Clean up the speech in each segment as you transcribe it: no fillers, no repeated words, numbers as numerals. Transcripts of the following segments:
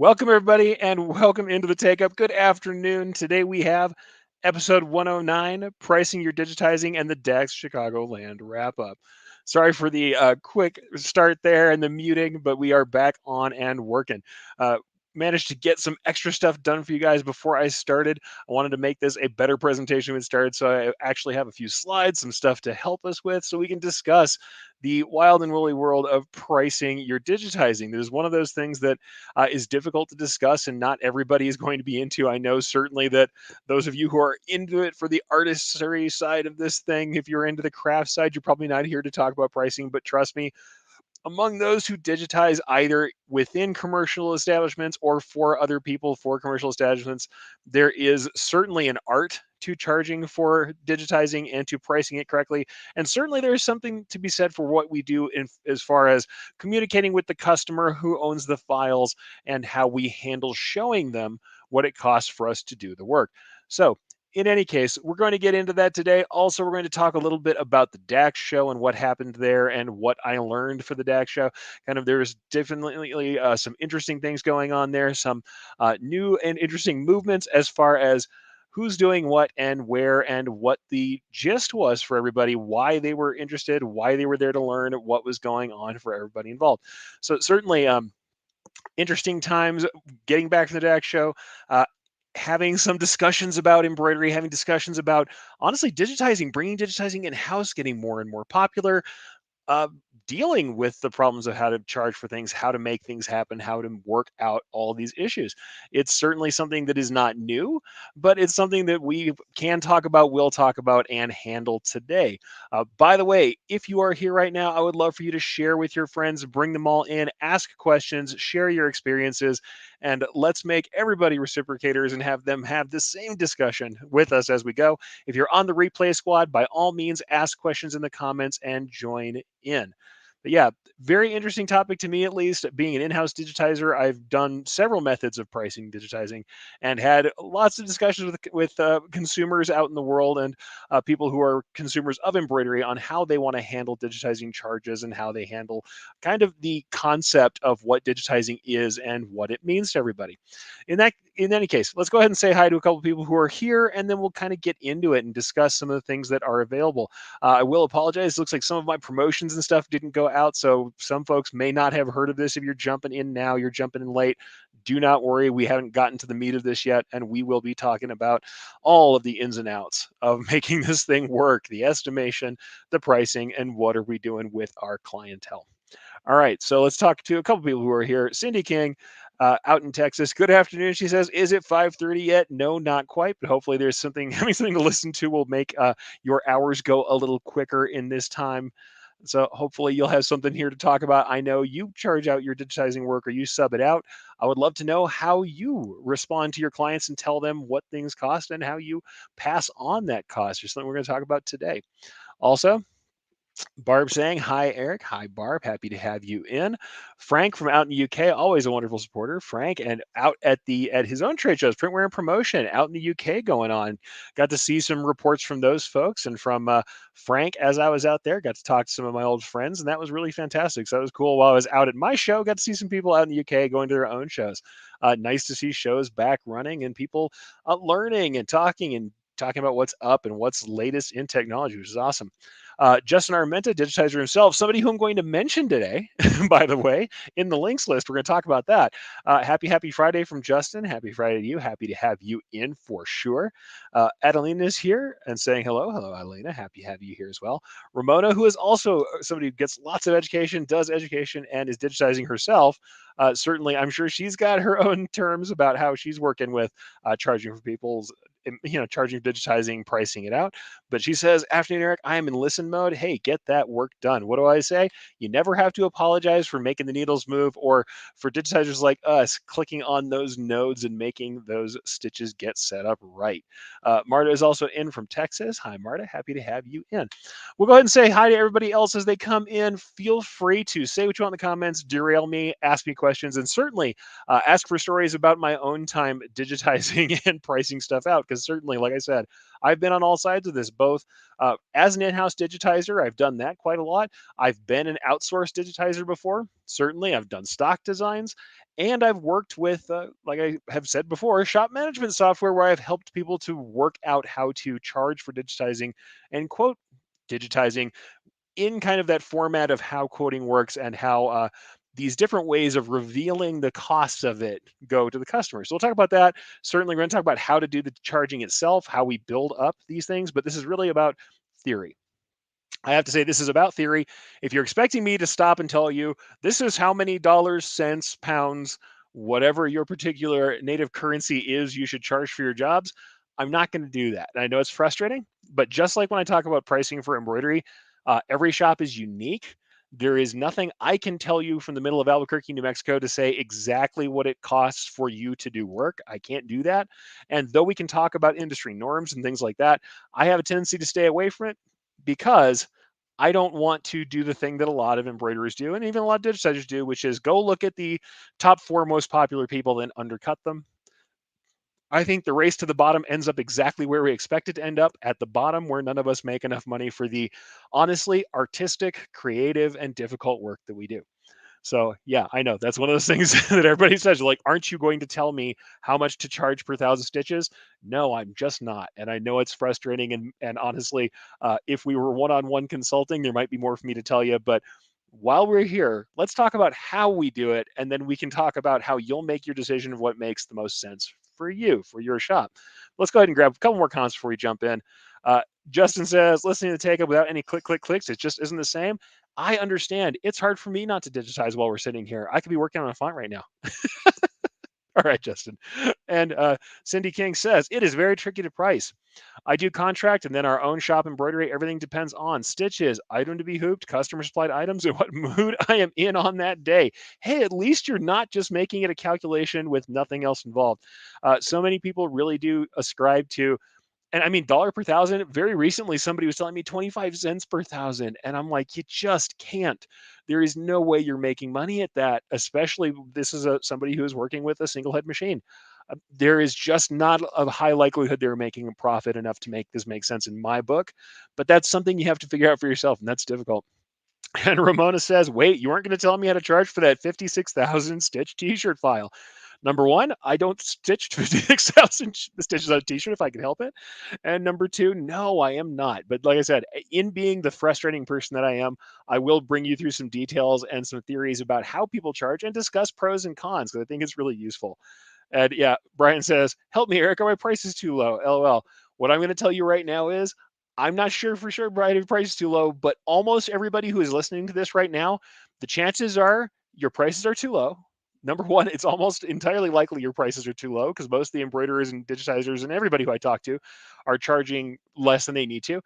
Welcome, everybody, and welcome into the Takeup. Good afternoon. Today we have episode 109 Pricing Your Digitizing and the DAX Chicagoland Wrap Up. Sorry for the quick start there and the muting, but we are back on and working. Uh, Managed to get some extra stuff done for you guys before I started. I wanted to make this a better presentation when it started, so I actually have a few slides, some stuff to help us with, so we can discuss the wild and woolly world of pricing your digitizing. There's one of those things that is difficult to discuss and not everybody is going to be into. I know certainly that those of you who are into it for the artistry side of this thing, if you're into the craft side, you're probably not here to talk about pricing, but trust me, among those who digitize either within commercial establishments or for other people for commercial establishments, there is certainly an art to charging for digitizing and to pricing it correctly. And certainly there is something to be said for what we do in as far as communicating with the customer who owns the files and how we handle showing them what it costs for us to do the work. So in any case, we're going to get into that today. Also, we're going to talk a little bit about the DAX show and what happened there and what I learned for the DAX show. Kind of, there's definitely some interesting things going on there, some new and interesting movements as far as who's doing what and where and what the gist was for everybody, why they were interested, why they were there to learn, what was going on for everybody involved. So certainly, interesting times getting back to the DAX show. Uh, Having some discussions about embroidery, having discussions about honestly digitizing, bringing digitizing in house, getting more and more popular, uh, dealing with the problems of how to charge for things, how to make things happen, how to work out all these issues. It's certainly something that is not new, but it's something that we can talk about, will talk about, and handle today. By the way, if you are here right now, I would love for you to share with your friends, bring them all in, ask questions, share your experiences, and let's make everybody reciprocators and have them have the same discussion with us as we go. If you're on the replay squad, by all means, ask questions in the comments and join in. But yeah, very interesting topic to me, at least. Being an in-house digitizer, I've done several methods of pricing digitizing, and had lots of discussions with consumers out in the world and people who are consumers of embroidery on how they want to handle digitizing charges and how they handle kind of the concept of what digitizing is and what it means to everybody. In any case, let's go ahead and say hi to a couple of people who are here, and then we'll kind of get into it and discuss some of the things that are available. I will apologize. It looks like some of my promotions and stuff didn't go out, so some folks may not have heard of this. If you're jumping in now, you're jumping in late. Do not worry. We haven't gotten to the meat of this yet, and we will be talking about all of the ins and outs of making this thing work, the estimation, the pricing, and what are we doing with our clientele. All right, so let's talk to a couple people who are here. Cindy King, out in Texas. Good afternoon. She says, "Is it 5:30 yet?" No, not quite, but hopefully there's something having something to listen to will make your hours go a little quicker in this time. So hopefully you'll have something here to talk about. I know you charge out your digitizing work or you sub it out. I would love to know how you respond to your clients and tell them what things cost and how you pass on that cost. Or something we're going to talk about today. Also, Barb saying, "Hi, Eric." Hi, Barb. Happy to have you in. Frank from out in the UK, always a wonderful supporter. Frank, and out at his own trade shows, Printwear and Promotion, out in the UK going on. Got to see some reports from those folks and from Frank as I was out there. Got to talk to some of my old friends, and that was really fantastic. So that was cool. While I was out at my show, got to see some people out in the UK going to their own shows. Nice to see shows back running and people learning and talking about what's up and what's latest in technology, which is awesome. Justin Armenta, digitizer himself, somebody who I'm going to mention today, by the way, in the links list. We're going to talk about that. Happy Friday from Justin. Happy Friday to you. Happy to have you in for sure. Adelina is here and saying hello. Hello, Adelina. Happy to have you here as well. Ramona, who is also somebody who gets lots of education, does education, and is digitizing herself. Certainly, I'm sure she's got her own terms about how she's working with charging for people's, charging, digitizing, pricing it out. But she says, "Afternoon, Eric, I am in listen mode. Hey, get that work done." What do I say? You never have to apologize for making the needles move or for digitizers like us clicking on those nodes and making those stitches get set up right. Marta is also in from Texas. Hi, Marta. Happy to have you in. We'll go ahead and say hi to everybody else as they come in. Feel free to say what you want in the comments, derail me, ask me questions, and certainly ask for stories about my own time digitizing and pricing stuff out, because because certainly, like I said, I've been on all sides of this, both as an in-house digitizer, I've done that quite a lot. I've been an outsourced digitizer before. Certainly, I've done stock designs, and I've worked with, like I have said before, shop management software where I've helped people to work out how to charge for digitizing and quote digitizing in kind of that format of how quoting works and how these different ways of revealing the costs of it go to the customer. So we'll talk about that. Certainly, we're going to talk about how to do the charging itself, how we build up these things, but this is really about theory. I have to say, this is about theory. If you're expecting me to stop and tell you this is how many dollars, cents, pounds, whatever your particular native currency is, you should charge for your jobs, I'm not going to do that. And I know it's frustrating, but just like when I talk about pricing for embroidery, every shop is unique. There is nothing I can tell you from the middle of Albuquerque, New Mexico to say exactly what it costs for you to do work. I can't do that. And though we can talk about industry norms and things like that, I have a tendency to stay away from it because I don't want to do the thing that a lot of embroiderers do, and even a lot of digitizers do, which is go look at the top 4 most popular people, then undercut them. I think the race to the bottom ends up exactly where we expect it to end up, at the bottom where none of us make enough money for the honestly artistic, creative, and difficult work that we do. So yeah, I know that's one of those things that everybody says, like, aren't you going to tell me how much to charge per thousand stitches? No, I'm just not. And I know it's frustrating. And honestly, if we were one-on-one consulting, there might be more for me to tell you. But while we're here, let's talk about how we do it. And then we can talk about how you'll make your decision of what makes the most sense for you, for your shop. Let's go ahead and grab a couple more comments before we jump in. Uh, Justin says, listening to Takeup without any clicks, it just isn't the same. I understand. It's hard for me not to digitize while we're sitting here. I could be working on a font right now. All right, Justin. And Cindy King says, it is very tricky to price. I do contract and then our own shop embroidery. Everything depends on stitches, item to be hooped, customer supplied items, and what mood I am in on that day. Hey, at least you're not just making it a calculation with nothing else involved. So many people really do ascribe to, and I mean, dollar per thousand. Very recently, somebody was telling me 25 cents per thousand. And I'm like, you just can't. There is no way you're making money at that, especially this is somebody who is working with a single head machine. There is just not a high likelihood they're making a profit enough to make this make sense in my book. But that's something you have to figure out for yourself, and that's difficult. And Ramona says, wait, you weren't going to tell me how to charge for that 56,000 stitch t-shirt file. Number one, I don't stitch 56,000 stitches on a t-shirt if I can help it. And number two, no, I am not. But like I said, in being the frustrating person that I am, I will bring you through some details and some theories about how people charge and discuss pros and cons because I think it's really useful. And yeah, Brian says, help me, Eric, are my prices too low? LOL. What I'm going to tell you right now is I'm not sure for sure, Brian, if your price is too low, but almost everybody who is listening to this right now, the chances are your prices are too low. Number one, it's almost entirely likely your prices are too low because most of the embroiderers and digitizers and everybody who I talk to are charging less than they need to.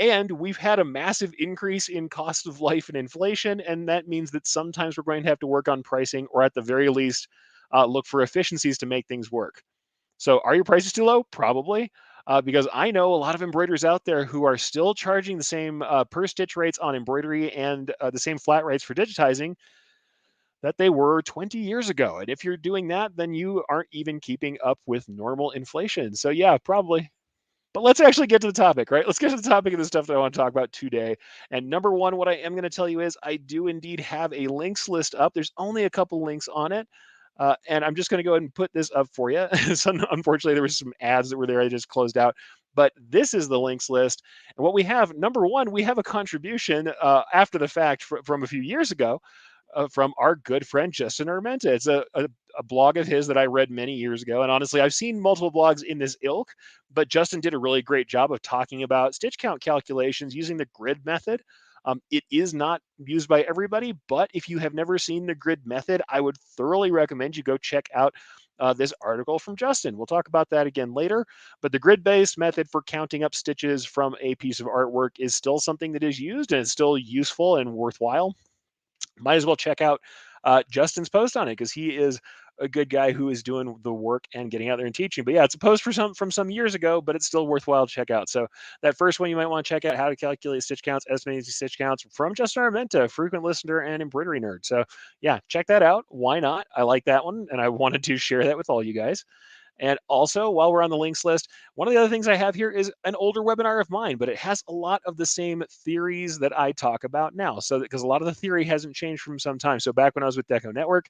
And we've had a massive increase in cost of life and inflation. And that means that sometimes we're going to have to work on pricing or at the very least, look for efficiencies to make things work. So are your prices too low? Probably. Because I know a lot of embroiderers out there who are still charging the same per stitch rates on embroidery and the same flat rates for digitizing that they were 20 years ago. And if you're doing that, then you aren't even keeping up with normal inflation. So yeah, probably. But let's actually get to the topic, right? Let's get to the topic of the stuff that I want to talk about today. And number one, what I am going to tell you is I do indeed have a links list up. There's only a couple links on it. And I'm just going to go ahead and put this up for you. So unfortunately, there was some ads that were there I just closed out. But this is the links list. And what we have, number one, we have a contribution after the fact from a few years ago from our good friend Justin Armenta. It's a blog of his that I read many years ago. And honestly, I've seen multiple blogs in this ilk, but Justin did a really great job of talking about stitch count calculations using the grid method. It is not used by everybody, but if you have never seen the grid method, I would thoroughly recommend you go check out this article from Justin. We'll talk about that again later, but the grid-based method for counting up stitches from a piece of artwork is still something that is used and it's still useful and worthwhile. Might as well check out Justin's post on it because he is a good guy who is doing the work and getting out there and teaching. But yeah, it's a post from some years ago, but it's still worthwhile to check out. So that first one you might want to check out how to calculate stitch counts, estimating stitch counts from Justin Armenta, frequent listener and embroidery nerd. So yeah, check that out. Why not? I like that one, and I wanted to share that with all you guys. And also, while we're on the links list, one of the other things I have here is an older webinar of mine, but it has a lot of the same theories that I talk about now. So, because a lot of the theory hasn't changed from some time. So, back when I was with Deco Network,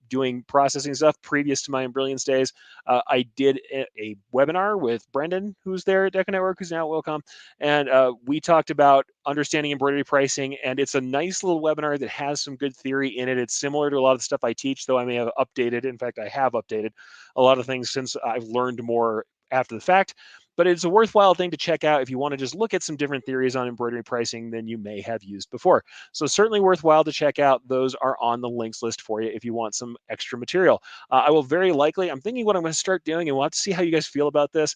doing processing stuff previous to my Brilliance days, I did a webinar with Brendan, who's there at Deco Network, who's now at Wilcom, and we talked about understanding embroidery pricing. And it's a nice little webinar that has some good theory in it. It's similar to a lot of the stuff I teach, though I may have updated. In fact, I have updated a lot of things since I've learned more after the fact. But it's a worthwhile thing to check out if you want to just look at some different theories on embroidery pricing than you may have used before. So certainly worthwhile to check out. Those are on the links list for you if you want some extra material. I will very likely, I'm thinking what I'm going to start doing, and we'll have to see how you guys feel about this.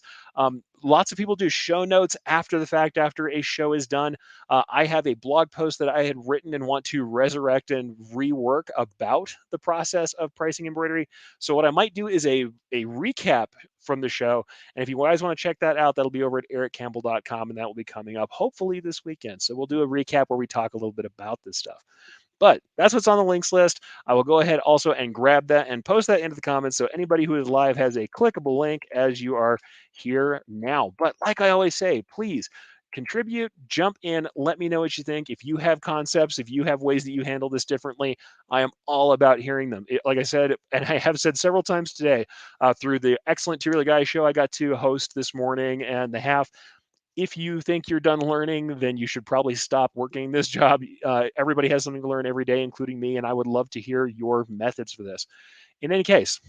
Lots of people do show notes after the fact, after a show is done. I have a blog post that I had written and want to resurrect and rework about the process of pricing embroidery. So what I might do is a recap from the show. And if you guys want to check that out, that'll be over at ericcampbell.com, and that will be coming up hopefully this weekend. So we'll do a recap where we talk a little bit about this stuff. But that's what's on the links list. I will go ahead also and grab that and post that into the comments. So anybody who is live has a clickable link as you are here now. But like I always say, please contribute, jump in, let me know what you think. If you have concepts, if you have ways that you handle this differently, I am all about hearing them. Like I said, and I have said several times today, through the excellent Two Really Guys show I got to host this morning and the half, if you think you're done learning, then you should probably stop working this job. Everybody has something to learn every day, including me, and I would love to hear your methods for this. In any case,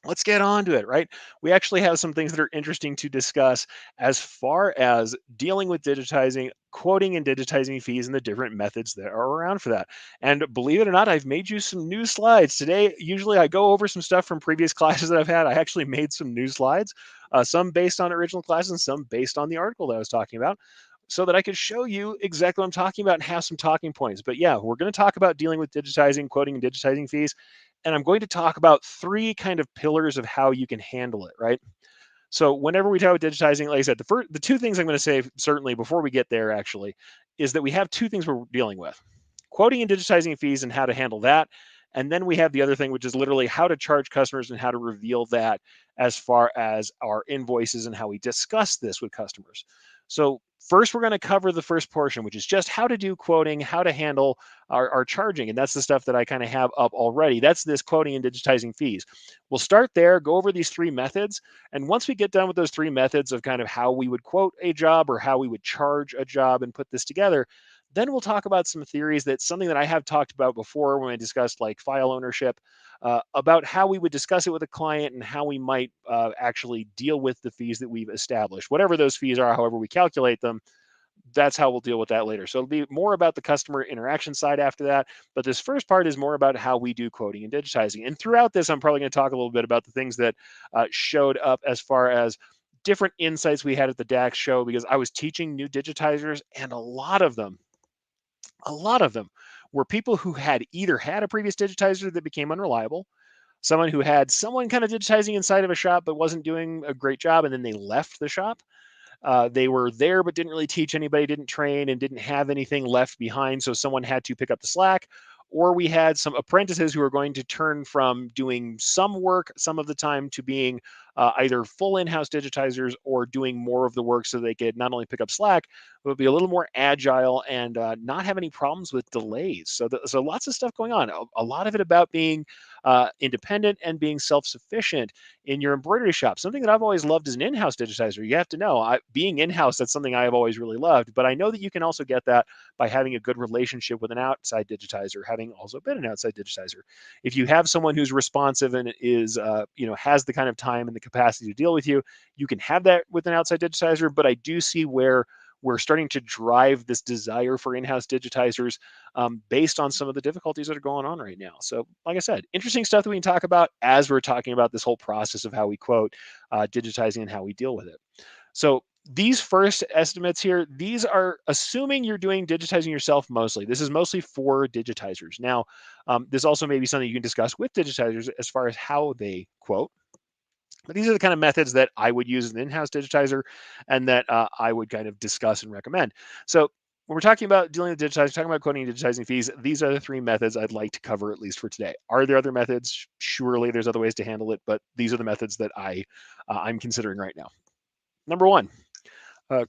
let's get on to it, right? We actually have some things that are interesting to discuss as far as dealing with digitizing, quoting and digitizing fees and the different methods that are around for that. And believe it or not, I've made you some new slides today. Usually I go over some stuff from previous classes that I've had. I actually made some new slides, some based on original classes and some based on the article that I was talking about, so that I could show you exactly what I'm talking about and have some talking points. But yeah, we're going to talk about dealing with digitizing, quoting, and digitizing fees. And I'm going to talk about three kind of pillars of how you can handle it, right? So whenever we talk about digitizing, like I said, the two things I'm going to say certainly before we get there actually is that we have two things we're dealing with: quoting and digitizing fees and how to handle that. And then we have the other thing, which is literally how to charge customers and how to reveal that as far as our invoices and how we discuss this with customers. So first, we're going to cover the first portion, which is just how to do quoting, how to handle our charging. And that's the stuff that I kind of have up already. That's this quoting and digitizing fees. We'll start there, go over these three methods. And once we get done with those three methods of kind of how we would quote a job or how we would charge a job and put this together, then we'll talk about some theories. That's something that I have talked about before when I discussed like file ownership, about how we would discuss it with a client and how we might actually deal with the fees that we've established. Whatever those fees are, however we calculate them, that's how we'll deal with that later. So it'll be more about the customer interaction side after that. But this first part is more about how we do quoting and digitizing. And throughout this, I'm probably going to talk a little bit about the things that showed up as far as different insights we had at the DAX show, because I was teaching new digitizers, and a lot of them were people who had either had a previous digitizer that became unreliable, someone who had someone kind of digitizing inside of a shop but wasn't doing a great job, and then they left the shop. They were there but didn't really teach anybody, didn't train, and didn't have anything left behind. So someone had to pick up the slack. Or we had some apprentices who are going to turn from doing some work some of the time to being either full in-house digitizers or doing more of the work so they could not only pick up slack, but be a little more agile and not have any problems with delays. So lots of stuff going on. A lot of it about being independent and being self-sufficient in your embroidery shop. Something that I've always loved as an in-house digitizer. You have to know, being in-house, that's something I have always really loved. But I know that you can also get that by having a good relationship with an outside digitizer, having also been an outside digitizer. If you have someone who's responsive and is, has the kind of time and the capacity to deal with you, you can have that with an outside digitizer. But I do see where we're starting to drive this desire for in-house digitizers based on some of the difficulties that are going on right now. So, like I said, interesting stuff that we can talk about as we're talking about this whole process of how we quote, digitizing, and how we deal with it. So these first estimates here, these are assuming you're doing digitizing yourself mostly. This is mostly for digitizers. Now, this also may be something you can discuss with digitizers as far as how they quote. But these are the kind of methods that I would use as an in-house digitizer and that I would kind of discuss and recommend. So when we're talking about dealing with digitizing, talking about quoting and digitizing fees, these are the three methods I'd like to cover at least for today. Are there other methods? Surely there's other ways to handle it, but these are the methods that I'm considering right now. Number one, uh,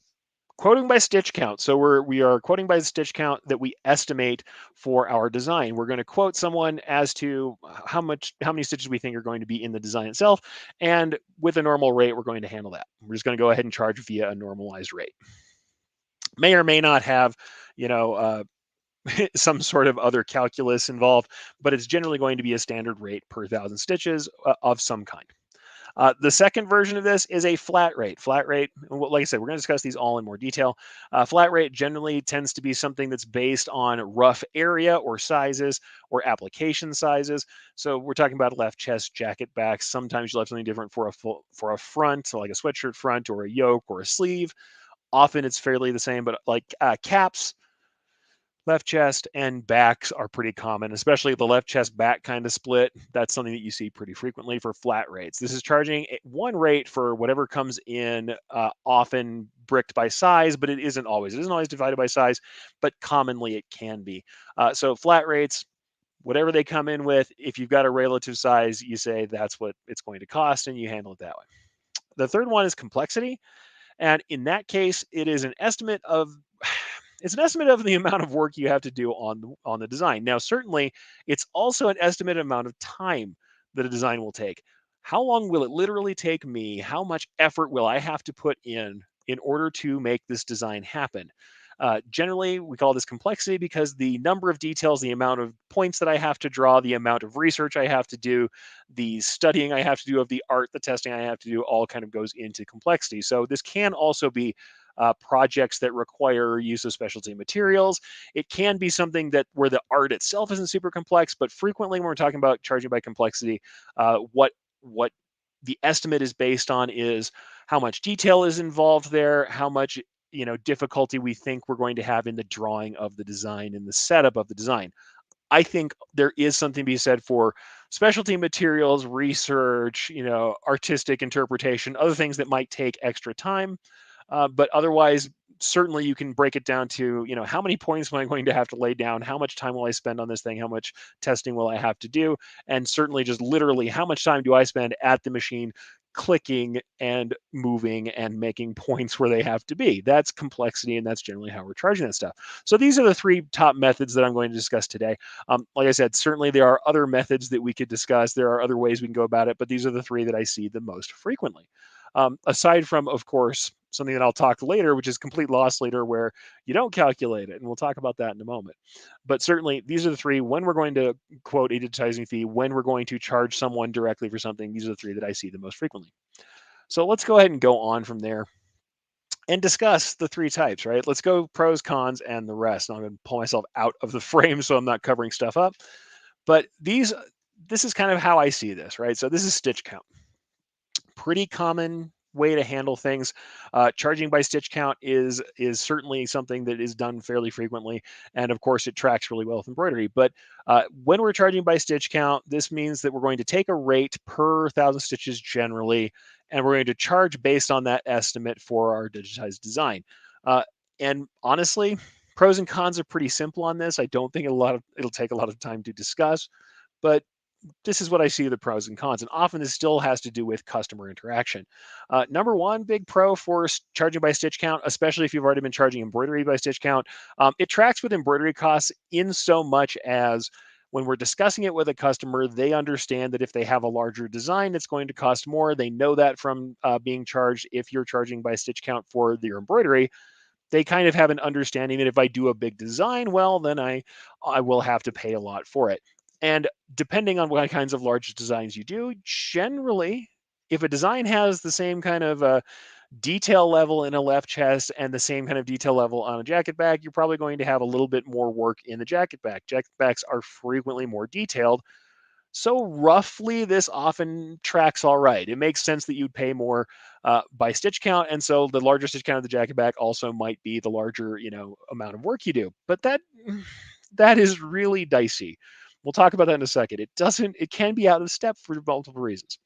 quoting by stitch count. So we are quoting by the stitch count that we estimate for our design. We're going to quote someone as to how many stitches we think are going to be in the design itself, and with a normal rate, we're going to handle that. We're just going to go ahead and charge via a normalized rate. May or may not have, you know, some sort of other calculus involved, but it's generally going to be a standard rate per thousand stitches of some kind. The second version of this is a flat rate. Flat rate, like I said, we're going to discuss these all in more detail. Flat rate generally tends to be something that's based on rough area or sizes or application sizes. So we're talking about left chest, jacket back. Sometimes you'll have something different for a front, so like a sweatshirt front or a yoke or a sleeve. Often it's fairly the same, but like caps, left chest and backs are pretty common, especially the left chest back kind of split. That's something that you see pretty frequently for flat rates. This is charging one rate for whatever comes in, often bricked by size, but it isn't always. It isn't always divided by size, but commonly it can be. So flat rates, whatever they come in with, if you've got a relative size, you say that's what it's going to cost and you handle it that way. The third one is complexity. And in that case, it is an estimate of it's an estimate of the amount of work you have to do on the design. Now, certainly, it's also an estimated amount of time that a design will take. How long will it literally take me? How much effort will I have to put in order to make this design happen? Generally, we call this complexity because the number of details, the amount of points that I have to draw, the amount of research I have to do, the studying I have to do of the art, the testing I have to do, all kind of goes into complexity. So this can also be projects that require use of specialty materials. It can be something that where the art itself isn't super complex, but frequently when we're talking about charging by complexity, what the estimate is based on is how much detail is involved there, how much difficulty we think we're going to have in the drawing of the design and the setup of the design. I think there is something to be said for specialty materials, research, artistic interpretation, other things that might take extra time. But otherwise, certainly you can break it down to, how many points am I going to have to lay down? How much time will I spend on this thing? How much testing will I have to do? And certainly just literally, how much time do I spend at the machine clicking and moving and making points where they have to be? That's complexity, and that's generally how we're charging that stuff. So these are the three top methods that I'm going to discuss today. Like I said, certainly there are other methods that we could discuss. There are other ways we can go about it, but these are the three that I see the most frequently. Aside from, of course, something that I'll talk later, which is complete loss leader, where you don't calculate it. And we'll talk about that in a moment. But certainly, these are the three when we're going to quote a digitizing fee, when we're going to charge someone directly for something. These are the three that I see the most frequently. So let's go ahead and go on from there and discuss the three types, right? Let's go pros, cons, and the rest. And I'm going to pull myself out of the frame so I'm not covering stuff up. But this is kind of how I see this, right? So this is stitch count. Pretty common way to handle things. Charging by stitch count is certainly something that is done fairly frequently, and of course it tracks really well with embroidery. But when we're charging by stitch count, this means that we're going to take a rate per thousand stitches generally, and we're going to charge based on that estimate for our digitized design. And honestly, pros and cons are pretty simple on this. I don't think it'll take a lot of time to discuss, but this is what I see the pros and cons. And often this still has to do with customer interaction. Number one, big pro for charging by stitch count, especially if you've already been charging embroidery by stitch count, it tracks with embroidery costs in so much as when we're discussing it with a customer, they understand that if they have a larger design, it's going to cost more. They know that from being charged. If you're charging by stitch count for your embroidery, they kind of have an understanding that if I do a big design, well, then I will have to pay a lot for it. And depending on what kinds of large designs you do, generally, if a design has the same kind of detail level in a left chest and the same kind of detail level on a jacket back, you're probably going to have a little bit more work in the jacket back. Jacket backs are frequently more detailed. So roughly, this often tracks all right. It makes sense that you'd pay more by stitch count, and so the larger stitch count of the jacket back also might be the larger, amount of work you do. But that is really dicey. We'll talk about that in a second. It can be out of step for multiple reasons.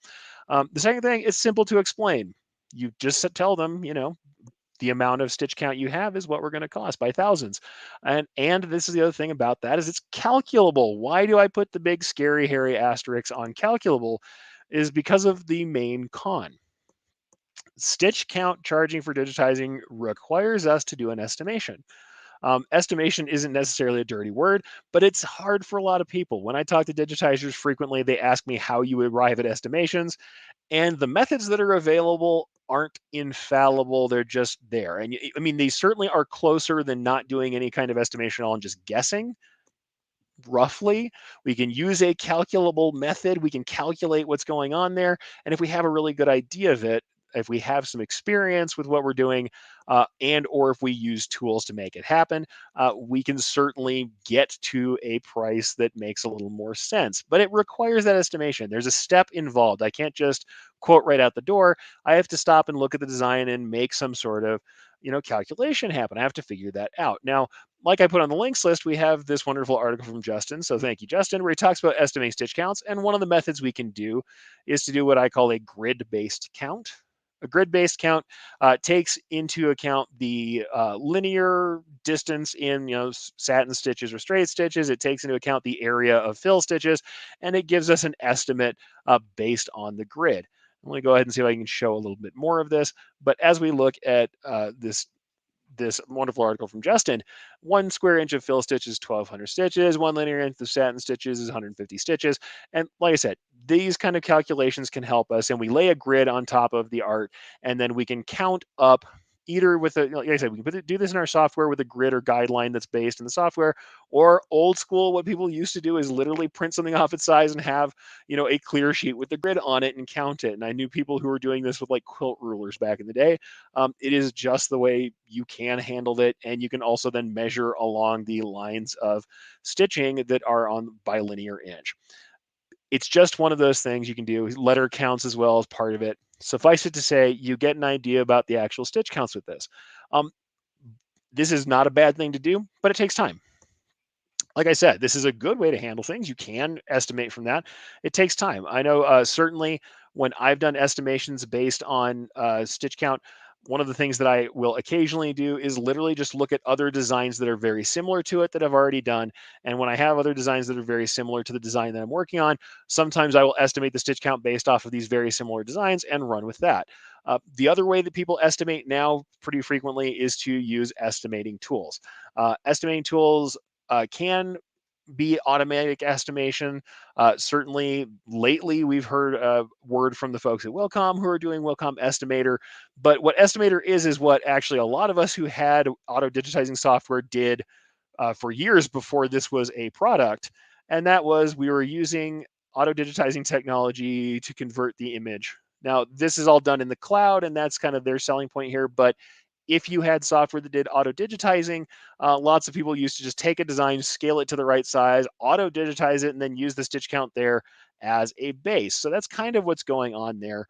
The second thing, it's simple to explain. You just tell them, the amount of stitch count you have is what we're going to cost by thousands. And this is the other thing about that is it's calculable. Why do I put the big scary hairy asterisk on calculable? Is because of the main con. Stitch count charging for digitizing requires us to do an estimation. Estimation isn't necessarily a dirty word, but it's hard for a lot of people. When I talk to digitizers frequently, they ask me how you arrive at estimations, and the methods that are available aren't infallible. They're just there. And I mean, they certainly are closer than not doing any kind of estimation at all and just guessing roughly. We can use a calculable method. We can calculate what's going on there. And if we have a really good idea of it, if we have some experience with what we're doing, and or if we use tools to make it happen, we can certainly get to a price that makes a little more sense. But it requires that estimation. There's a step involved. I can't just quote right out the door. I have to stop and look at the design and make some sort of calculation happen. I have to figure that out. Now, like I put on the links list, we have this wonderful article from Justin. So thank you, Justin, where he talks about estimating stitch counts. And one of the methods we can do is to do what I call a grid-based count. A grid-based count takes into account the linear distance in satin stitches or straight stitches. It takes into account the area of fill stitches, and it gives us an estimate based on the grid. I'm going to go ahead and see if I can show a little bit more of this. But as we look at this wonderful article from Justin, 1 square inch of fill stitch is 1,200 stitches, 1 linear inch of satin stitches is 150 stitches. And like I said, these kind of calculations can help us, and we lay a grid on top of the art, and then we can count up either with a, like I said, we can do this in our software with a grid or guideline that's based in the software, or old school, what people used to do is literally print something off its size and have, a clear sheet with the grid on it and count it. And I knew people who were doing this with like quilt rulers back in the day. It is just the way you can handle it, and you can also then measure along the lines of stitching that are on by linear inch. It's just one of those things you can do. Letter counts as well as part of it. Suffice it to say, you get an idea about the actual stitch counts with this. Um, this is not a bad thing to do, but it takes time. Like I said, this is a good way to handle things. You can estimate from that. It takes time. I know certainly when I've done estimations based on stitch count, one of the things that I will occasionally do is literally just look at other designs that are very similar to it that I've already done. And when I have other designs that are very similar to the design that I'm working on, sometimes I will estimate the stitch count based off of these very similar designs and run with that. The other way that people estimate now pretty frequently is to use estimating tools. Estimating tools can be automatic estimation. Certainly, lately we've heard a word from the folks at Wilcom who are doing Wilcom Estimator. But what Estimator is what actually a lot of us who had auto digitizing software did for years before this was a product. And that was we were using auto digitizing technology to convert the image. Now, this is all done in the cloud, and that's kind of their selling point here. But if you had software that did auto digitizing, lots of people used to just take a design, scale it to the right size, auto digitize it, and then use the stitch count there as a base. So that's kind of what's going on there.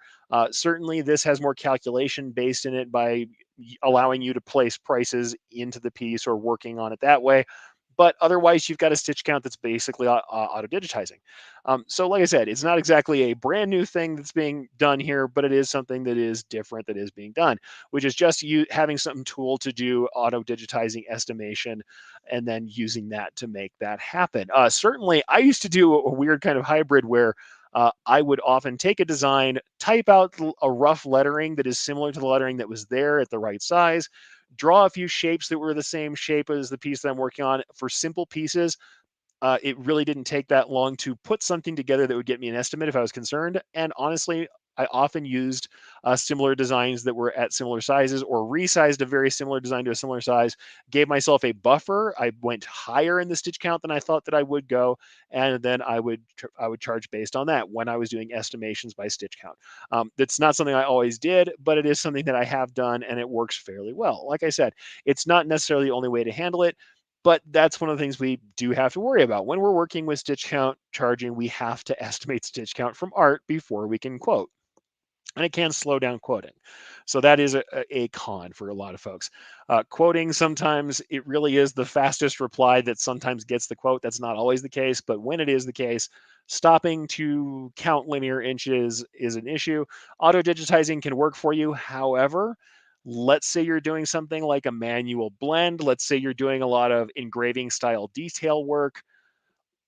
Certainly, this has more calculation based in it by allowing you to place prices into the piece or working on it that way. But otherwise, you've got a stitch count that's basically auto digitizing. So, like I said, it's not exactly a brand new thing that's being done here, but it is something that is different that is being done, which is just you having some tool to do auto digitizing estimation and then using that to make that happen. Certainly, I used to do a weird kind of hybrid where I would often take a design, type out a rough lettering that is similar to the lettering that was there at the right size, draw a few shapes that were the same shape as the piece that I'm working on for simple pieces. It really didn't take that long to put something together that would get me an estimate if I was concerned. And honestly, I often used similar designs that were at similar sizes or resized a very similar design to a similar size, gave myself a buffer. I went higher in the stitch count than I thought that I would go. And then I would charge based on that when I was doing estimations by stitch count. That's not something I always did, but it is something that I have done and it works fairly well. Like I said, it's not necessarily the only way to handle it. But that's one of the things we do have to worry about. When we're working with stitch count charging, we have to estimate stitch count from art before we can quote. And it can slow down quoting. So that is a con for a lot of folks. Quoting, sometimes it really is the fastest reply that sometimes gets the quote. That's not always the case, but when it is the case, stopping to count linear inches is an issue. Auto digitizing can work for you. However, Let's say you're doing something like a manual blend. Let's say you're doing a lot of engraving style detail work.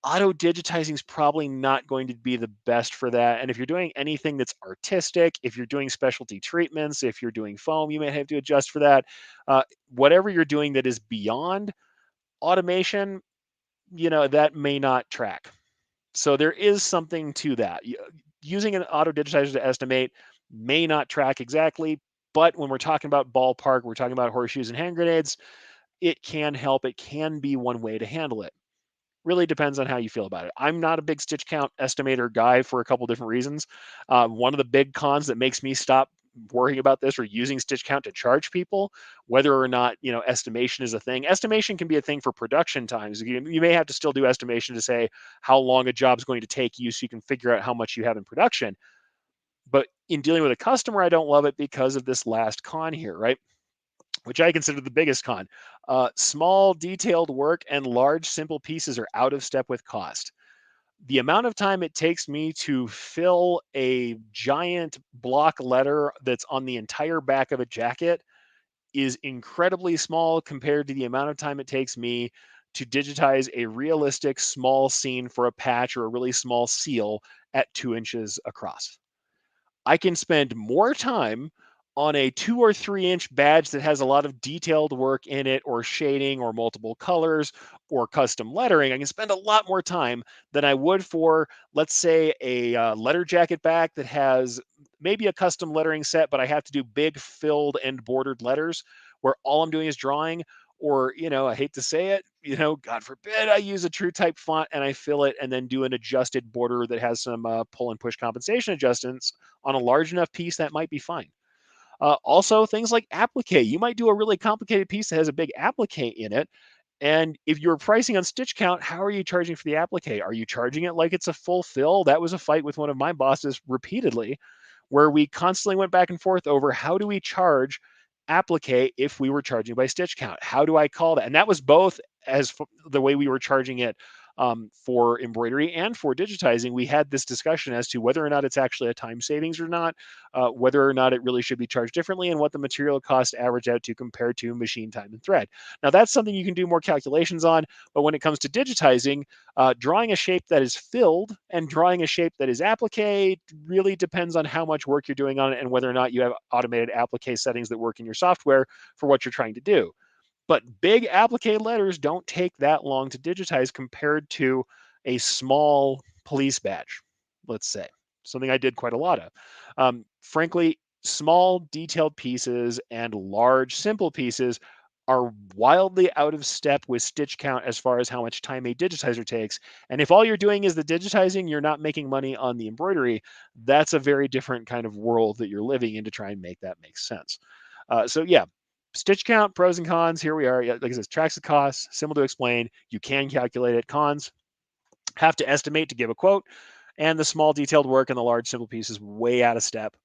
Auto digitizing is probably not going to be the best for that. And if you're doing anything that's artistic, if you're doing specialty treatments, if you're doing foam, you may have to adjust for that. Whatever you're doing that is beyond automation, that may not track. So there is something to that. Using an auto digitizer to estimate may not track exactly, but when we're talking about ballpark, we're talking about horseshoes and hand grenades, it can help. It can be one way to handle it. Really depends on how you feel about it. I'm not a big stitch count estimator guy for a couple different reasons. One of the big cons that makes me stop worrying about this or using stitch count to charge people, whether or not estimation is a thing. Estimation can be a thing for production times. You may have to still do estimation to say how long a job's going to take you, so you can figure out how much you have in production. But in dealing with a customer, I don't love it because of this last con here, right? Which I consider the biggest con. Small, detailed work and large, simple pieces are out of step with cost. The amount of time it takes me to fill a giant block letter that's on the entire back of a jacket is incredibly small compared to the amount of time it takes me to digitize a realistic small scene for a patch or a really small seal at 2 inches across. I can spend more time on a 2 or 3 inch badge that has a lot of detailed work in it, or shading, or multiple colors, or custom lettering. I can spend a lot more time than I would for, let's say, a letter jacket back that has maybe a custom lettering set, but I have to do big filled and bordered letters where all I'm doing is drawing. Or, I hate to say it, God forbid I use a true type font and I fill it and then do an adjusted border that has some pull and push compensation adjustments on a large enough piece. That might be fine. Also, things like applique. You might do a really complicated piece that has a big applique in it. And if you're pricing on stitch count, how are you charging for the applique? Are you charging it like it's a full fill? That was a fight with one of my bosses repeatedly, where we constantly went back and forth over how do we charge applique if we were charging by stitch count? How do I call that? And that was both the way we were charging it for embroidery and for digitizing. We had this discussion as to whether or not it's actually a time savings or not, whether or not it really should be charged differently, and what the material cost average out to compared to machine time and thread. Now, that's something you can do more calculations on, but when it comes to digitizing, drawing a shape that is filled and drawing a shape that is applique really depends on how much work you're doing on it and whether or not you have automated applique settings that work in your software for what you're trying to do. But big applique letters don't take that long to digitize compared to a small police badge, let's say, something I did quite a lot of. Frankly, small detailed pieces and large simple pieces are wildly out of step with stitch count as far as how much time a digitizer takes. And if all you're doing is the digitizing, you're not making money on the embroidery. That's a very different kind of world that you're living in to try and make that make sense. So yeah, stitch count, pros and cons. Here we are. Yeah, like I said, tracks the costs, simple to explain. You can calculate it. Cons, have to estimate to give a quote. And the small detailed work and the large simple pieces way out of step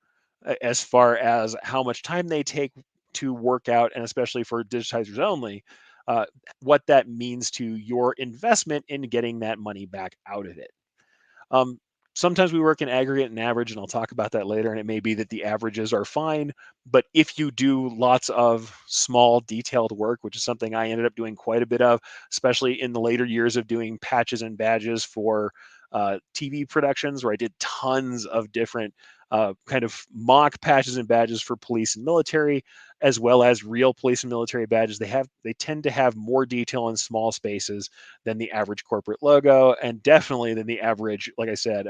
as far as how much time they take to work out, and especially for digitizers only, uh, what that means to your investment in getting that money back out of it. Um, Sometimes we work in aggregate and average, and I'll talk about that later. And it may be that the averages are fine, but if you do lots of small, detailed work, which is something I ended up doing quite a bit of, especially in the later years of doing patches and badges for TV productions, where I did tons of different kind of mock patches and badges for police and military, as well as real police and military badges. They tend to have more detail in small spaces than the average corporate logo, and definitely than the average, like I said,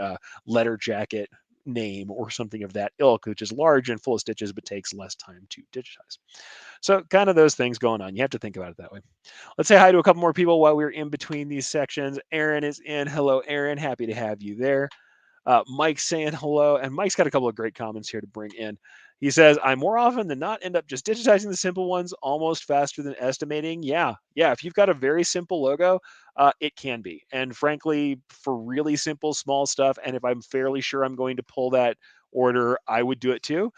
letter jacket name or something of that ilk, which is large and full of stitches but takes less time to digitize. So kind of those things going on. You have to think about it that way. Let's say hi to a couple more people while we're in between these sections. Aaron is in. Hello, Aaron. Happy to have you there. Mike's saying hello, and Mike's got a couple of great comments here to bring in. He says, I more often than not end up just digitizing the simple ones almost faster than estimating. Yeah. Yeah. If you've got a very simple logo, it can be. And frankly, for really simple, small stuff, and if I'm fairly sure I'm going to pull that order, I would do it too.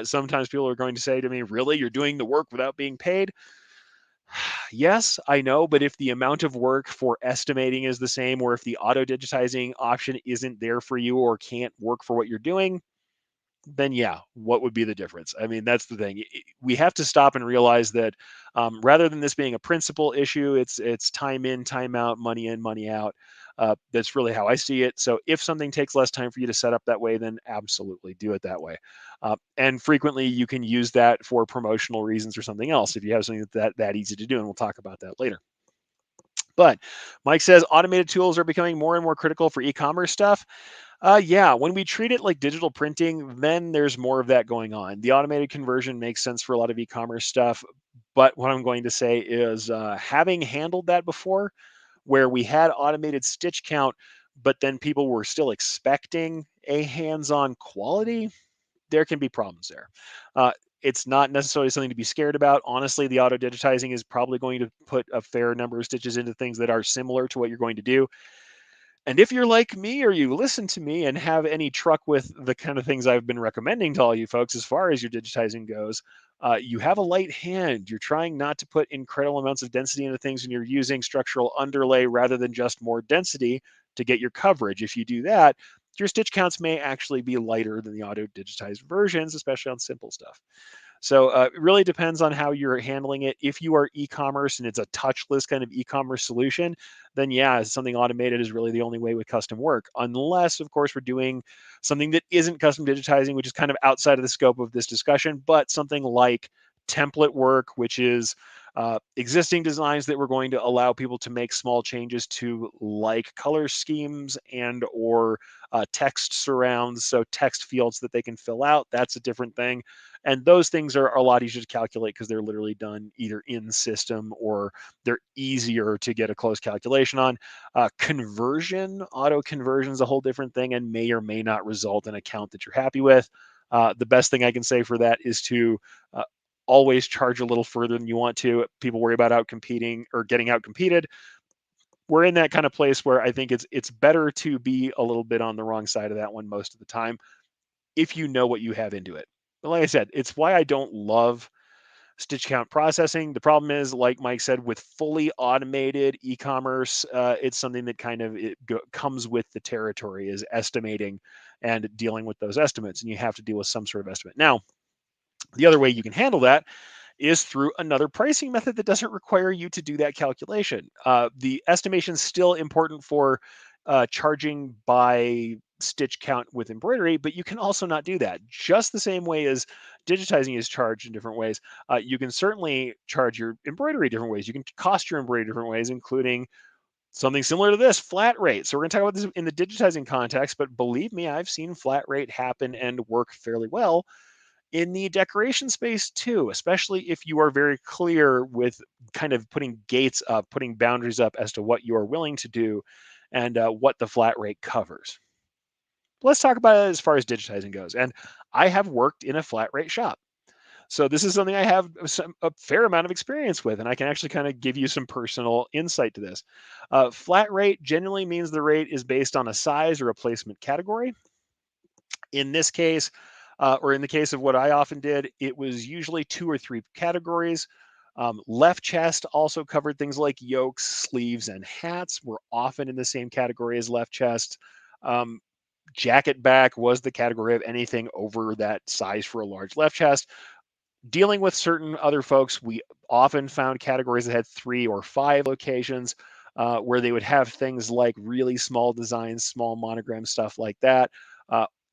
Sometimes people are going to say to me, really, you're doing the work without being paid? Yes, I know, but if the amount of work for estimating is the same, or if the auto digitizing option isn't there for you or can't work for what you're doing, then yeah, what would be the difference? I mean, that's the thing. We have to stop and realize that rather than this being a principal issue, it's time in, time out, money in, money out. That's really how I see it. So if something takes less time for you to set up that way, then absolutely do it that way. And frequently, you can use that for promotional reasons or something else if you have something that easy to do. And we'll talk about that later. But Mike says automated tools are becoming more and more critical for e-commerce stuff. Yeah, when we treat it like digital printing, then there's more of that going on. The automated conversion makes sense for a lot of e-commerce stuff. But what I'm going to say is having handled that before, where we had automated stitch count, but then people were still expecting a hands on quality, there can be problems there. Uh, it's not necessarily something to be scared about. Honestly, the auto digitizing is probably going to put a fair number of stitches into things that are similar to what you're going to do. And if you're like me or you listen to me and have any truck with the kind of things I've been recommending to all you folks as far as your digitizing goes, you have a light hand. You're trying not to put incredible amounts of density into things and you're using structural underlay rather than just more density to get your coverage. If you do that, your stitch counts may actually be lighter than the auto digitized versions, especially on simple stuff. So it really depends on how you're handling it. If you are e-commerce and it's a touchless kind of e-commerce solution, then yeah, something automated is really the only way with custom work. Unless, of course, we're doing something that isn't custom digitizing, which is kind of outside of the scope of this discussion, but something like template work, which is existing designs that we're going to allow people to make small changes to, like color schemes and or text surrounds, so text fields that they can fill out. That's a different thing, and those things are a lot easier to calculate because they're literally done either in system or they're easier to get a close calculation on. Conversion, auto conversion is a whole different thing and may or may not result in a count that you're happy with. The best thing I can say for that is to uh, always charge a little further than you want to. People worry about out competing or getting out competed. We're in that kind of place where I think it's better to be a little bit on the wrong side of that one most of the time if you know what you have into it. But like I said, it's why I don't love stitch count processing. The problem is, like Mike said, with fully automated e-commerce, it's something that kind of comes with the territory is estimating and dealing with those estimates, and you have to deal with some sort of estimate. Now, the other way you can handle that is through another pricing method that doesn't require you to do that calculation. The estimation is still important for charging by stitch count with embroidery, but you can also not do that. Just the same way as digitizing is charged in different ways, you can certainly charge your embroidery different ways. You can cost your embroidery different ways, including something similar to this flat rate. So we're going to talk about this in the digitizing context, but believe me, I've seen flat rate happen and work fairly well in the decoration space too, especially if you are very clear with kind of putting gates up, putting boundaries up as to what you are willing to do and what the flat rate covers. Let's talk about it as far as digitizing goes. And I have worked in a flat rate shop. So this is something I have a fair amount of experience with, and I can actually kind of give you some personal insight to this. Flat rate generally means the rate is based on a size or a placement category. In this case, or in the case of what I often did, it was usually two or three categories. Left chest also covered things like yokes, sleeves, and hats were often in the same category as left chest. Um, Jacket back was the category of anything over that size for a large left chest. Dealing with certain other folks, we often found categories that had three or five locations where they would have things like really small designs, small monogram stuff like that.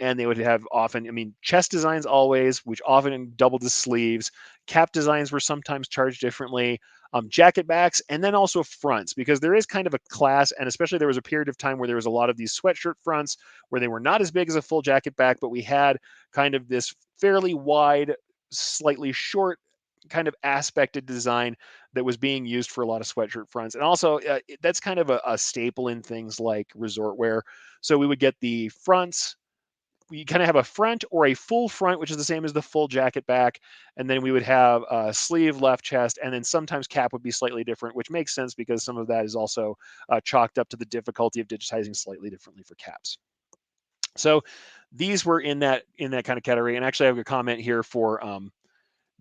And they would have often, I mean, chest designs always, which often doubled the sleeves. Cap designs were sometimes charged differently. Jacket backs, and then also fronts, because there is kind of a class, and especially there was a period of time where there was a lot of these sweatshirt fronts where they were not as big as a full jacket back, but we had kind of this fairly wide, slightly short kind of aspected design that was being used for a lot of sweatshirt fronts. And also, that's kind of a staple in things like resort wear. So we would get the fronts. We kind of have a front or a full front, which is the same as the full jacket back. And then we would have a sleeve, left chest, and then sometimes cap would be slightly different, which makes sense because some of that is also chalked up to the difficulty of digitizing slightly differently for caps. So these were in that kind of category. And actually, I have a comment here for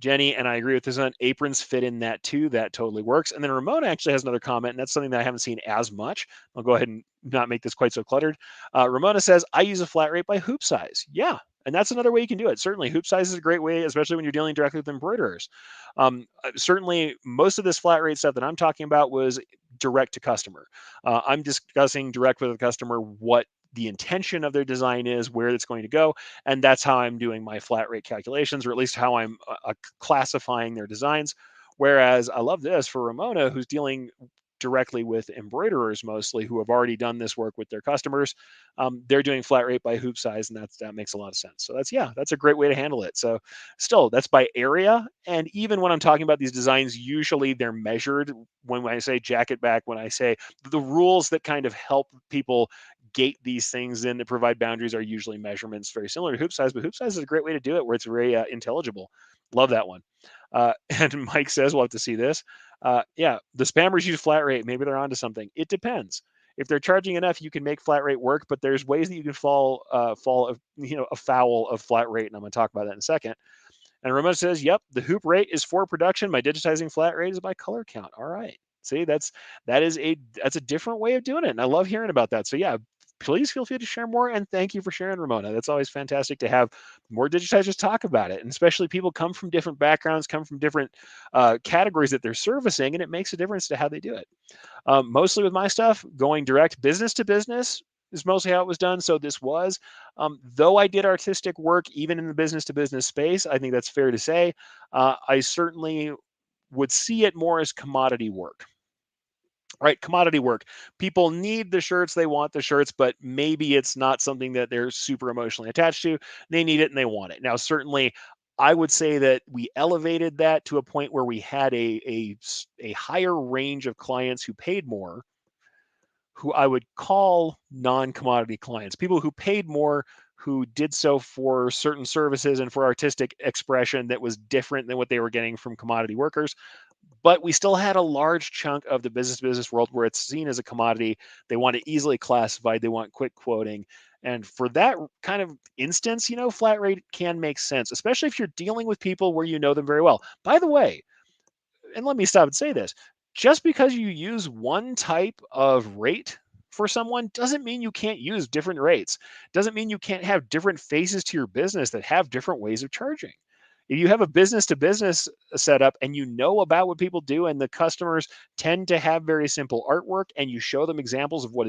Jenny, and I agree with this one. Aprons fit in that too. That totally works. And then Ramona actually has another comment, and that's something that I haven't seen as much. I'll go ahead and not make this quite so cluttered. Ramona says, I use a flat rate by hoop size. Yeah, And that's another way you can do it. Certainly, hoop size is a great way, especially when you're dealing directly with embroiderers. Certainly, most of this flat rate stuff that I'm talking about was direct to customer. I'm discussing direct with the customer what the intention of their design is, where it's going to go, and that's how I'm doing my flat rate calculations, or at least how I'm classifying their designs. Whereas I love this for Ramona, who's dealing directly with embroiderers mostly who have already done this work with their customers. They're doing flat rate by hoop size, and that makes a lot of sense. So that's a great way to handle it. So still, that's by area, and even when I'm talking about these designs, usually thay are measured. When I say jacket back, when I say the rules that kind of help people gate these things in that provide boundaries are usually measurements very similar to hoop size, but hoop size is a great way to do it where it's very intelligible. Love that one. And Mike says, we'll have to see this. Yeah, the spammers use flat rate. Maybe they're onto something. It depends. If they're charging enough, you can make flat rate work, but there's ways that you can fall of afoul of flat rate, and I'm going to talk about that in a second. And Ramon says, "Yep, the hoop rate is for production. My digitizing flat rate is by color count." All right. See, that's a different way of doing it, and I love hearing about that. So yeah, please feel free to share more, and thank you for sharing, Ramona. That's always fantastic to have more digitizers talk about it, and especially people come from different backgrounds, come from different categories that they're servicing, and it makes a difference to how they do it. Mostly with my stuff, going direct business to business is mostly how it was done. So this was, though I did artistic work even in the business to business space, I think that's fair to say. I certainly would see it more as commodity work. Right, commodity work. People need the shirts, they want the shirts, but maybe it's not something that they're super emotionally attached to. They need it and they want it. Now, certainly, I would say that we elevated that to a point where we had a higher range of clients who paid more, who I would call non-commodity clients, people who paid more, who did so for certain services and for artistic expression that was different than what they were getting from commodity workers. But we still had a large chunk of the business world where it's seen as a commodity. They want it easily classified, they want quick quoting. And for that kind of instance, flat rate can make sense, especially if you're dealing with people where you know them very well. By the way, and let me stop and say this, just because you use one type of rate for someone doesn't mean you can't use different rates. Doesn't mean you can't have different faces to your business that have different ways of charging. If you have a business to business setup and you know about what people do, and the customers tend to have very simple artwork, and you show them examples of what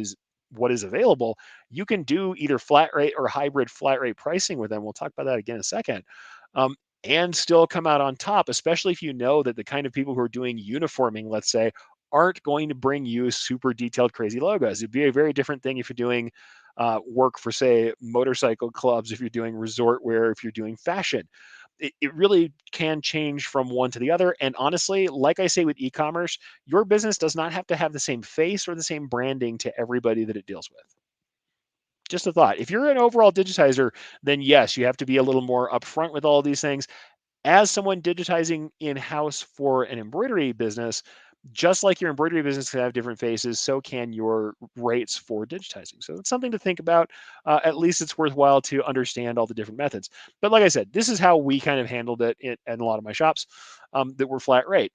is available, you can do either flat rate or hybrid flat rate pricing with them. We'll talk about that again in a second. Um, and still come out on top, especially if you know that the kind of people who are doing uniforming, let's say, aren't going to bring you super detailed, crazy logos. It'd be a very different thing if you're doing work for, say, motorcycle clubs, if you're doing resort wear, if you're doing fashion. It really can change from one to the other. And honestly, like I say with e-commerce, your business does not have to have the same face or the same branding to everybody that it deals with. Just a thought. If you're an overall digitizer, then yes, you have to be a little more upfront with all these things. As someone digitizing in-house for an embroidery business, just like your embroidery business can have different faces, so can your rates for digitizing. So it's something to think about. At least it's worthwhile to understand all the different methods. But like I said, this is how we kind of handled it in a lot of my shops, that were flat rate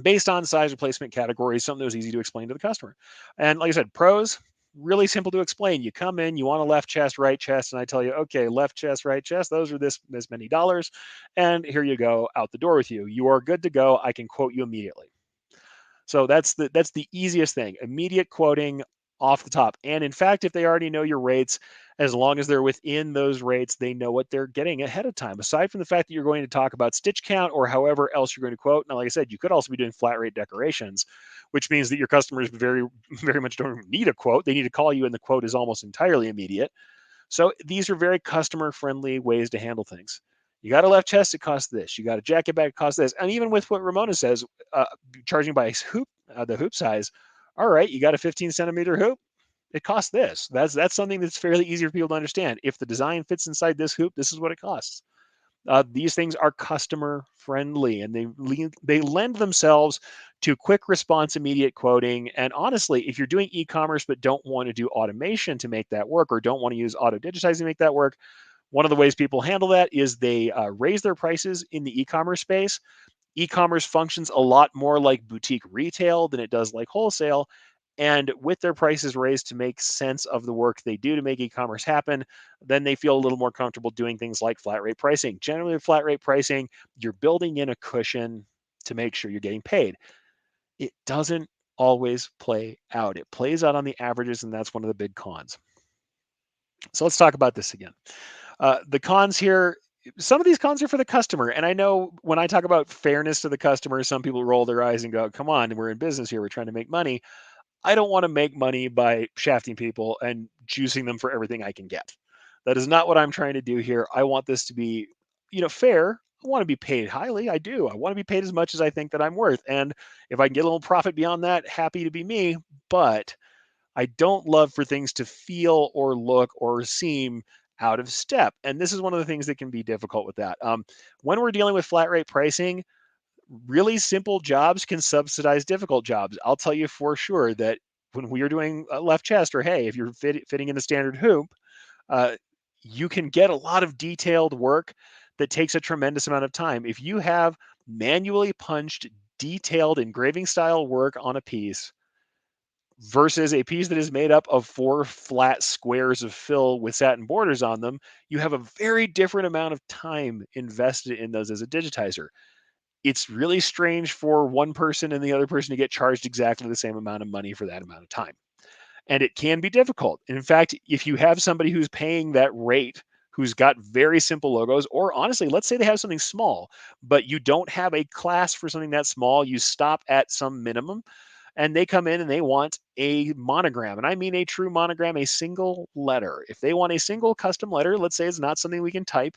based on size replacement categories, something that was easy to explain to the customer. And like I said, pros, really simple to explain. You come in, you want a left chest, right chest, and I tell you, okay, left chest, right chest, those are this many dollars, and here you go, out the door with you. You are good to go. I can quote you immediately. So that's the easiest thing. Immediate quoting off the top. And in fact, if they already know your rates, as long as they're within those rates, they know what they're getting ahead of time. Aside from the fact that you're going to talk about stitch count or however else you're going to quote. Now, like I said, you could also be doing flat rate decorations, which means that your customers very, very much don't need a quote. They need to call you, and the quote is almost entirely immediate. So these are very customer friendly ways to handle things. You got a left chest, it costs this. You got a jacket bag, it costs this. And even with what Ramona says, charging by hoop, the hoop size. All right, you got a 15 centimeter hoop. It costs this. That's something that's fairly easy for people to understand. If the design fits inside this hoop, this is what it costs. These things are customer friendly, and they lend themselves to quick response, immediate quoting. And honestly, if you're doing e-commerce but don't want to do automation to make that work, or don't want to use auto digitizing to make that work, one of the ways people handle that is they raise their prices in the e-commerce space. E-commerce functions a lot more like boutique retail than it does like wholesale. And with their prices raised to make sense of the work they do to make e-commerce happen, then they feel a little more comfortable doing things like flat rate pricing. Generally, with flat rate pricing, you're building in a cushion to make sure you're getting paid. It doesn't always play out. It plays out on the averages, and that's one of the big cons. So let's talk about this again. The cons here, some of these cons are for the customer. And I know when I talk about fairness to the customer, some people roll their eyes and go, come on, we're in business here. We're trying to make money. I don't want to make money by shafting people and juicing them for everything I can get. That is not what I'm trying to do here. I want this to be, fair. I want to be paid highly. I do. I want to be paid as much as I think that I'm worth. And if I can get a little profit beyond that, happy to be me. But I don't love for things to feel or look or seem out of step. And this is one of the things that can be difficult with that. When we're dealing with flat rate pricing, really simple jobs can subsidize difficult jobs. I'll tell you for sure that when we are doing a left chest, or hey, if you're fitting in a standard hoop, uh, you can get a lot of detailed work that takes a tremendous amount of time. If you have manually punched, detailed engraving style work on a piece versus a piece that is made up of 4 flat squares of fill with satin borders on them, you have a very different amount of time invested in those as a digitizer. It's really strange for one person and the other person to get charged exactly the same amount of money for that amount of time. And it can be difficult. In fact, if you have somebody who's paying that rate, who's got very simple logos, or honestly, let's say they have something small, but you don't have a class for something that small, you stop at some minimum, and they come in and they want a monogram. And I mean a true monogram, a single letter. If they want a single custom letter, let's say it's not something we can type,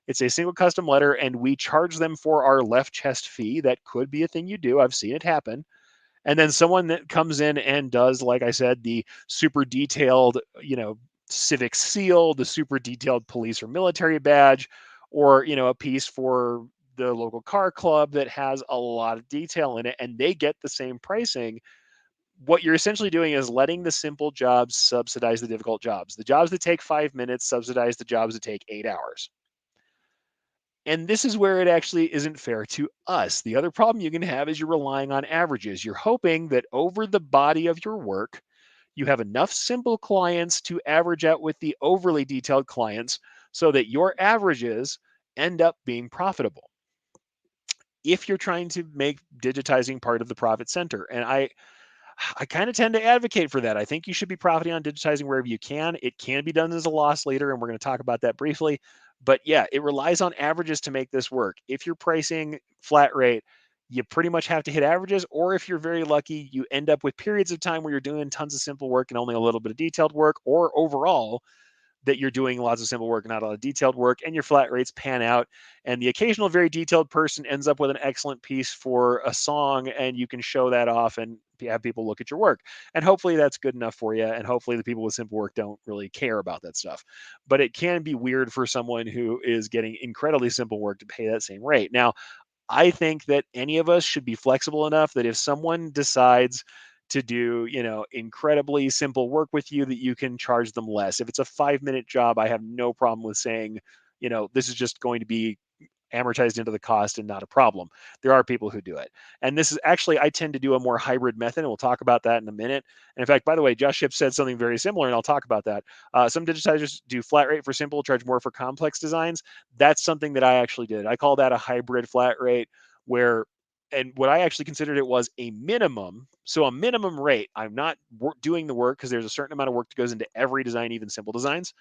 it's a single custom letter, and we charge them for our left chest fee. That could be a thing you do. I've seen it happen. And then someone that comes in and does, like I said, the super detailed, civic seal, the super detailed police or military badge, or, a piece for the local car club that has a lot of detail in it, and they get the same pricing. What you're essentially doing is letting the simple jobs subsidize the difficult jobs. The jobs that take 5 minutes subsidize the jobs that take 8 hours. And this is where it actually isn't fair to us. The other problem you can have is you're relying on averages. You're hoping that over the body of your work, you have enough simple clients to average out with the overly detailed clients so that your averages end up being profitable if you're trying to make digitizing part of the profit center. And I kind of tend to advocate for that. I think you should be profiting on digitizing wherever you can. It can be done as a loss leader, and we're going to talk about that briefly. But yeah, it relies on averages to make this work. If you're pricing flat rate, you pretty much have to hit averages, or if you're very lucky, you end up with periods of time where you're doing tons of simple work and only a little bit of detailed work, or overall, that you're doing lots of simple work, not a lot of detailed work, and your flat rates pan out. And the occasional very detailed person ends up with an excellent piece for a song, and you can show that off and have people look at your work. And hopefully that's good enough for you. And hopefully the people with simple work don't really care about that stuff. But it can be weird for someone who is getting incredibly simple work to pay that same rate. Now, I think that any of us should be flexible enough that if someone decides to do, incredibly simple work with you, that you can charge them less. If it's a 5-minute job, I have no problem with saying, this is just going to be amortized into the cost and not a problem. There are people who do it. And this is actually, I tend to do a more hybrid method, and we'll talk about that in a minute. And in fact, by the way, Josh Ship said something very similar, and I'll talk about that. Some digitizers do flat rate for simple, charge more for complex designs. That's something that I actually did. I call that a hybrid flat rate, where and what I actually considered it was a minimum. So a minimum rate. I'm not doing the work because there's a certain amount of work that goes into every design, even simple designs.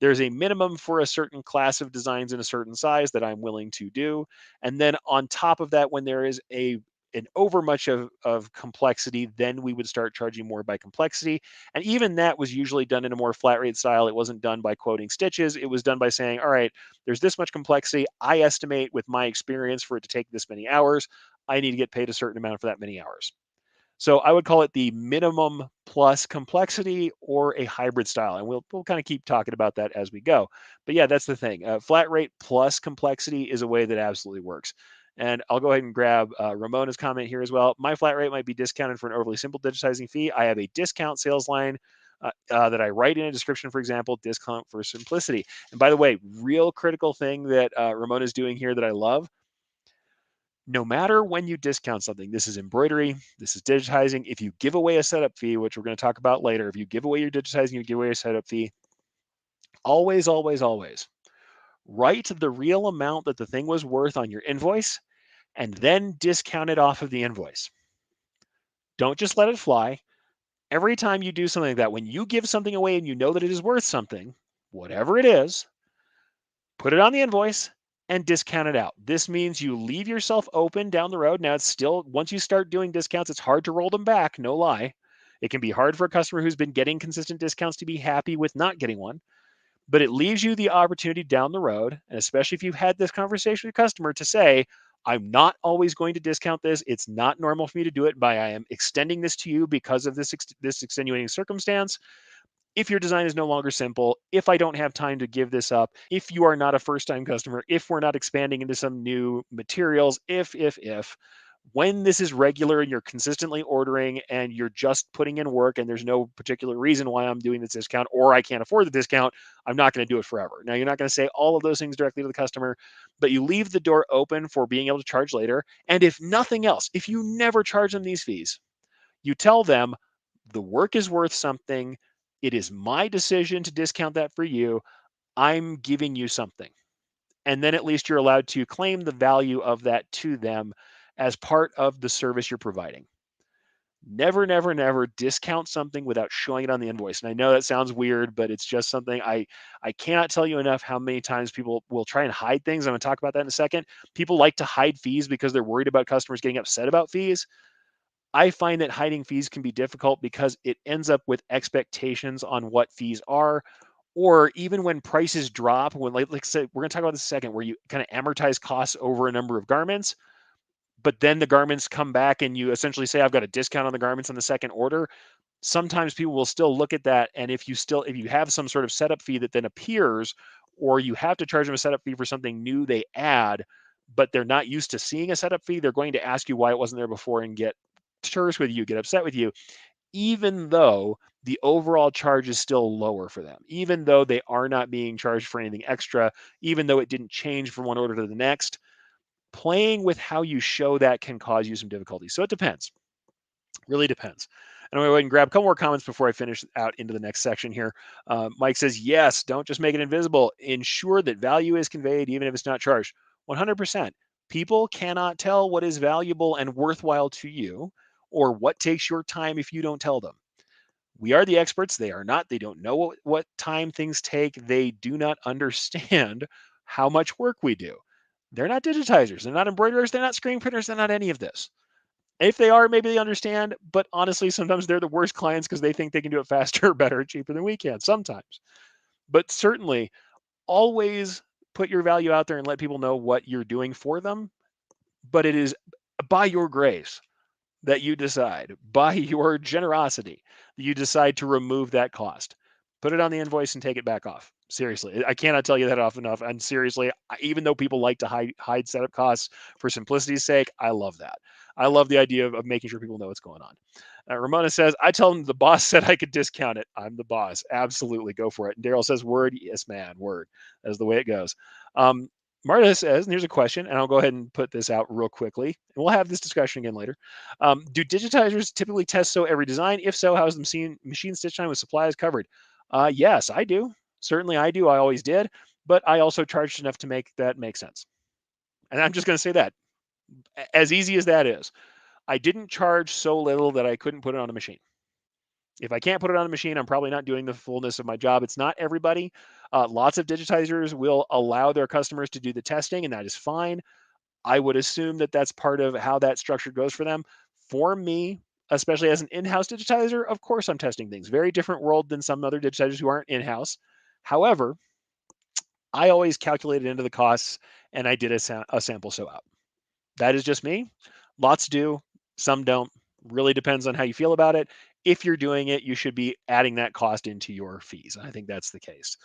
There's a minimum for a certain class of designs in a certain size that I'm willing to do. And then on top of that, when there is an overmuch of complexity, then we would start charging more by complexity. And even that was usually done in a more flat rate style. It wasn't done by quoting stitches. It was done by saying, all right, there's this much complexity. I estimate with my experience for it to take this many hours. I need to get paid a certain amount for that many hours. So I would call it the minimum plus complexity or a hybrid style. And we'll kind of keep talking about that as we go. But yeah, that's the thing. Flat rate plus complexity is a way that absolutely works. And I'll go ahead and grab Ramona's comment here as well. My flat rate might be discounted for an overly simple digitizing fee. I have a discount sales line that I write in a description, for example, discount for simplicity. And by the way, real critical thing that Ramona's doing here that I love, No matter when you discount something, this is embroidery, this is digitizing. If you give away a setup fee, which we're going to talk about later, if you give away your digitizing, you give away a setup fee, always, always, always write the real amount that the thing was worth on your invoice and then discount it off of the invoice. Don't just let it fly. Every time you do something like that, when you give something away and you know that it is worth something, whatever it is, put it on the invoice and discount it out. This means you leave yourself open down the road. Now, it's still, once you start doing discounts, it's hard to roll them back, no lie. It can be hard for a customer who's been getting consistent discounts to be happy with not getting one, but it leaves you the opportunity down the road, and especially if you've had this conversation with a customer, to say, I'm not always going to discount this. It's not normal for me to do it, but I am extending this to you because of this extenuating circumstance. If your design is no longer simple, if I don't have time to give this up, if you are not a first time customer, if we're not expanding into some new materials, if, when this is regular and you're consistently ordering and you're just putting in work and there's no particular reason why I'm doing this discount or I can't afford the discount, I'm not going to do it forever. Now, you're not going to say all of those things directly to the customer, but you leave the door open for being able to charge later. And if nothing else, if you never charge them these fees, you tell them the work is worth something. It is my decision to discount that for you. I'm giving you something. And then at least you're allowed to claim the value of that to them as part of the service you're providing. Never, never, never discount something without showing it on the invoice. And I know that sounds weird, but it's just something I cannot tell you enough how many times people will try and hide things. I'm going to talk about that in a second. People like to hide fees because they're worried about customers getting upset about fees. I find that hiding fees can be difficult because it ends up with expectations on what fees are, or even when prices drop, when like I said, we're going to talk about this in a second, where you kind of amortize costs over a number of garments, but then the garments come back and you essentially say, I've got a discount on the garments on the second order. Sometimes people will still look at that. And if you have some sort of setup fee that then appears, or you have to charge them a setup fee for something new they add, but they're not used to seeing a setup fee, they're going to ask you why it wasn't there before and get terse with you, get upset with you, even though the overall charge is still lower for them, even though they are not being charged for anything extra, even though it didn't change from one order to the next. Playing with how you show that can cause you some difficulty. So it depends, really depends. And I'm going to go ahead and grab a couple more comments before I finish out into the next section here. Mike says, yes, don't just make it invisible. Ensure that value is conveyed, even if it's not charged. 100%. People cannot tell what is valuable and worthwhile to you or what takes your time if you don't tell them. We are the experts. They are not. They don't know what time things take. They do not understand how much work we do. They're not digitizers. They're not embroiderers. They're not screen printers. They're not any of this. If they are, maybe they understand, but honestly, sometimes they're the worst clients because they think they can do it faster, better, cheaper than we can sometimes. But certainly, always put your value out there and let people know what you're doing for them. But it is by your grace that you decide, by your generosity, that you decide to remove that cost. Put it on the invoice and take it back off. Seriously, I cannot tell you that often enough. And seriously, even though people like to hide setup costs for simplicity's sake, I love that. I love the idea of making sure people know what's going on. Ramona says, I tell them the boss said I could discount it. I'm the boss. Absolutely. Go for it. And Daryl says, word. Yes, man. Word. That's the way it goes. Marta says, and here's a question, and I'll go ahead and put this out real quickly, and we'll have this discussion again later. Do digitizers typically test sew every design? If so, how is the machine stitch time with supplies covered? Yes, I do. Certainly I do. I always did, but I also charged enough to make that make sense. And I'm just going to say that. As easy as that is, I didn't charge so little that I couldn't put it on a machine. If I can't put it on a machine, I'm probably not doing the fullness of my job. It's not everybody. Lots of digitizers will allow their customers to do the testing, and that is fine. I would assume that that's part of how that structure goes for them. For me, especially as an in-house digitizer, of course I'm testing things. Very different world than some other digitizers who aren't in-house. However, I always calculated into the costs and I did a sample sew out. That is just me. Lots do, some don't. Really depends on how you feel about it. If you're doing it, you should be adding that cost into your fees. I think that's the case.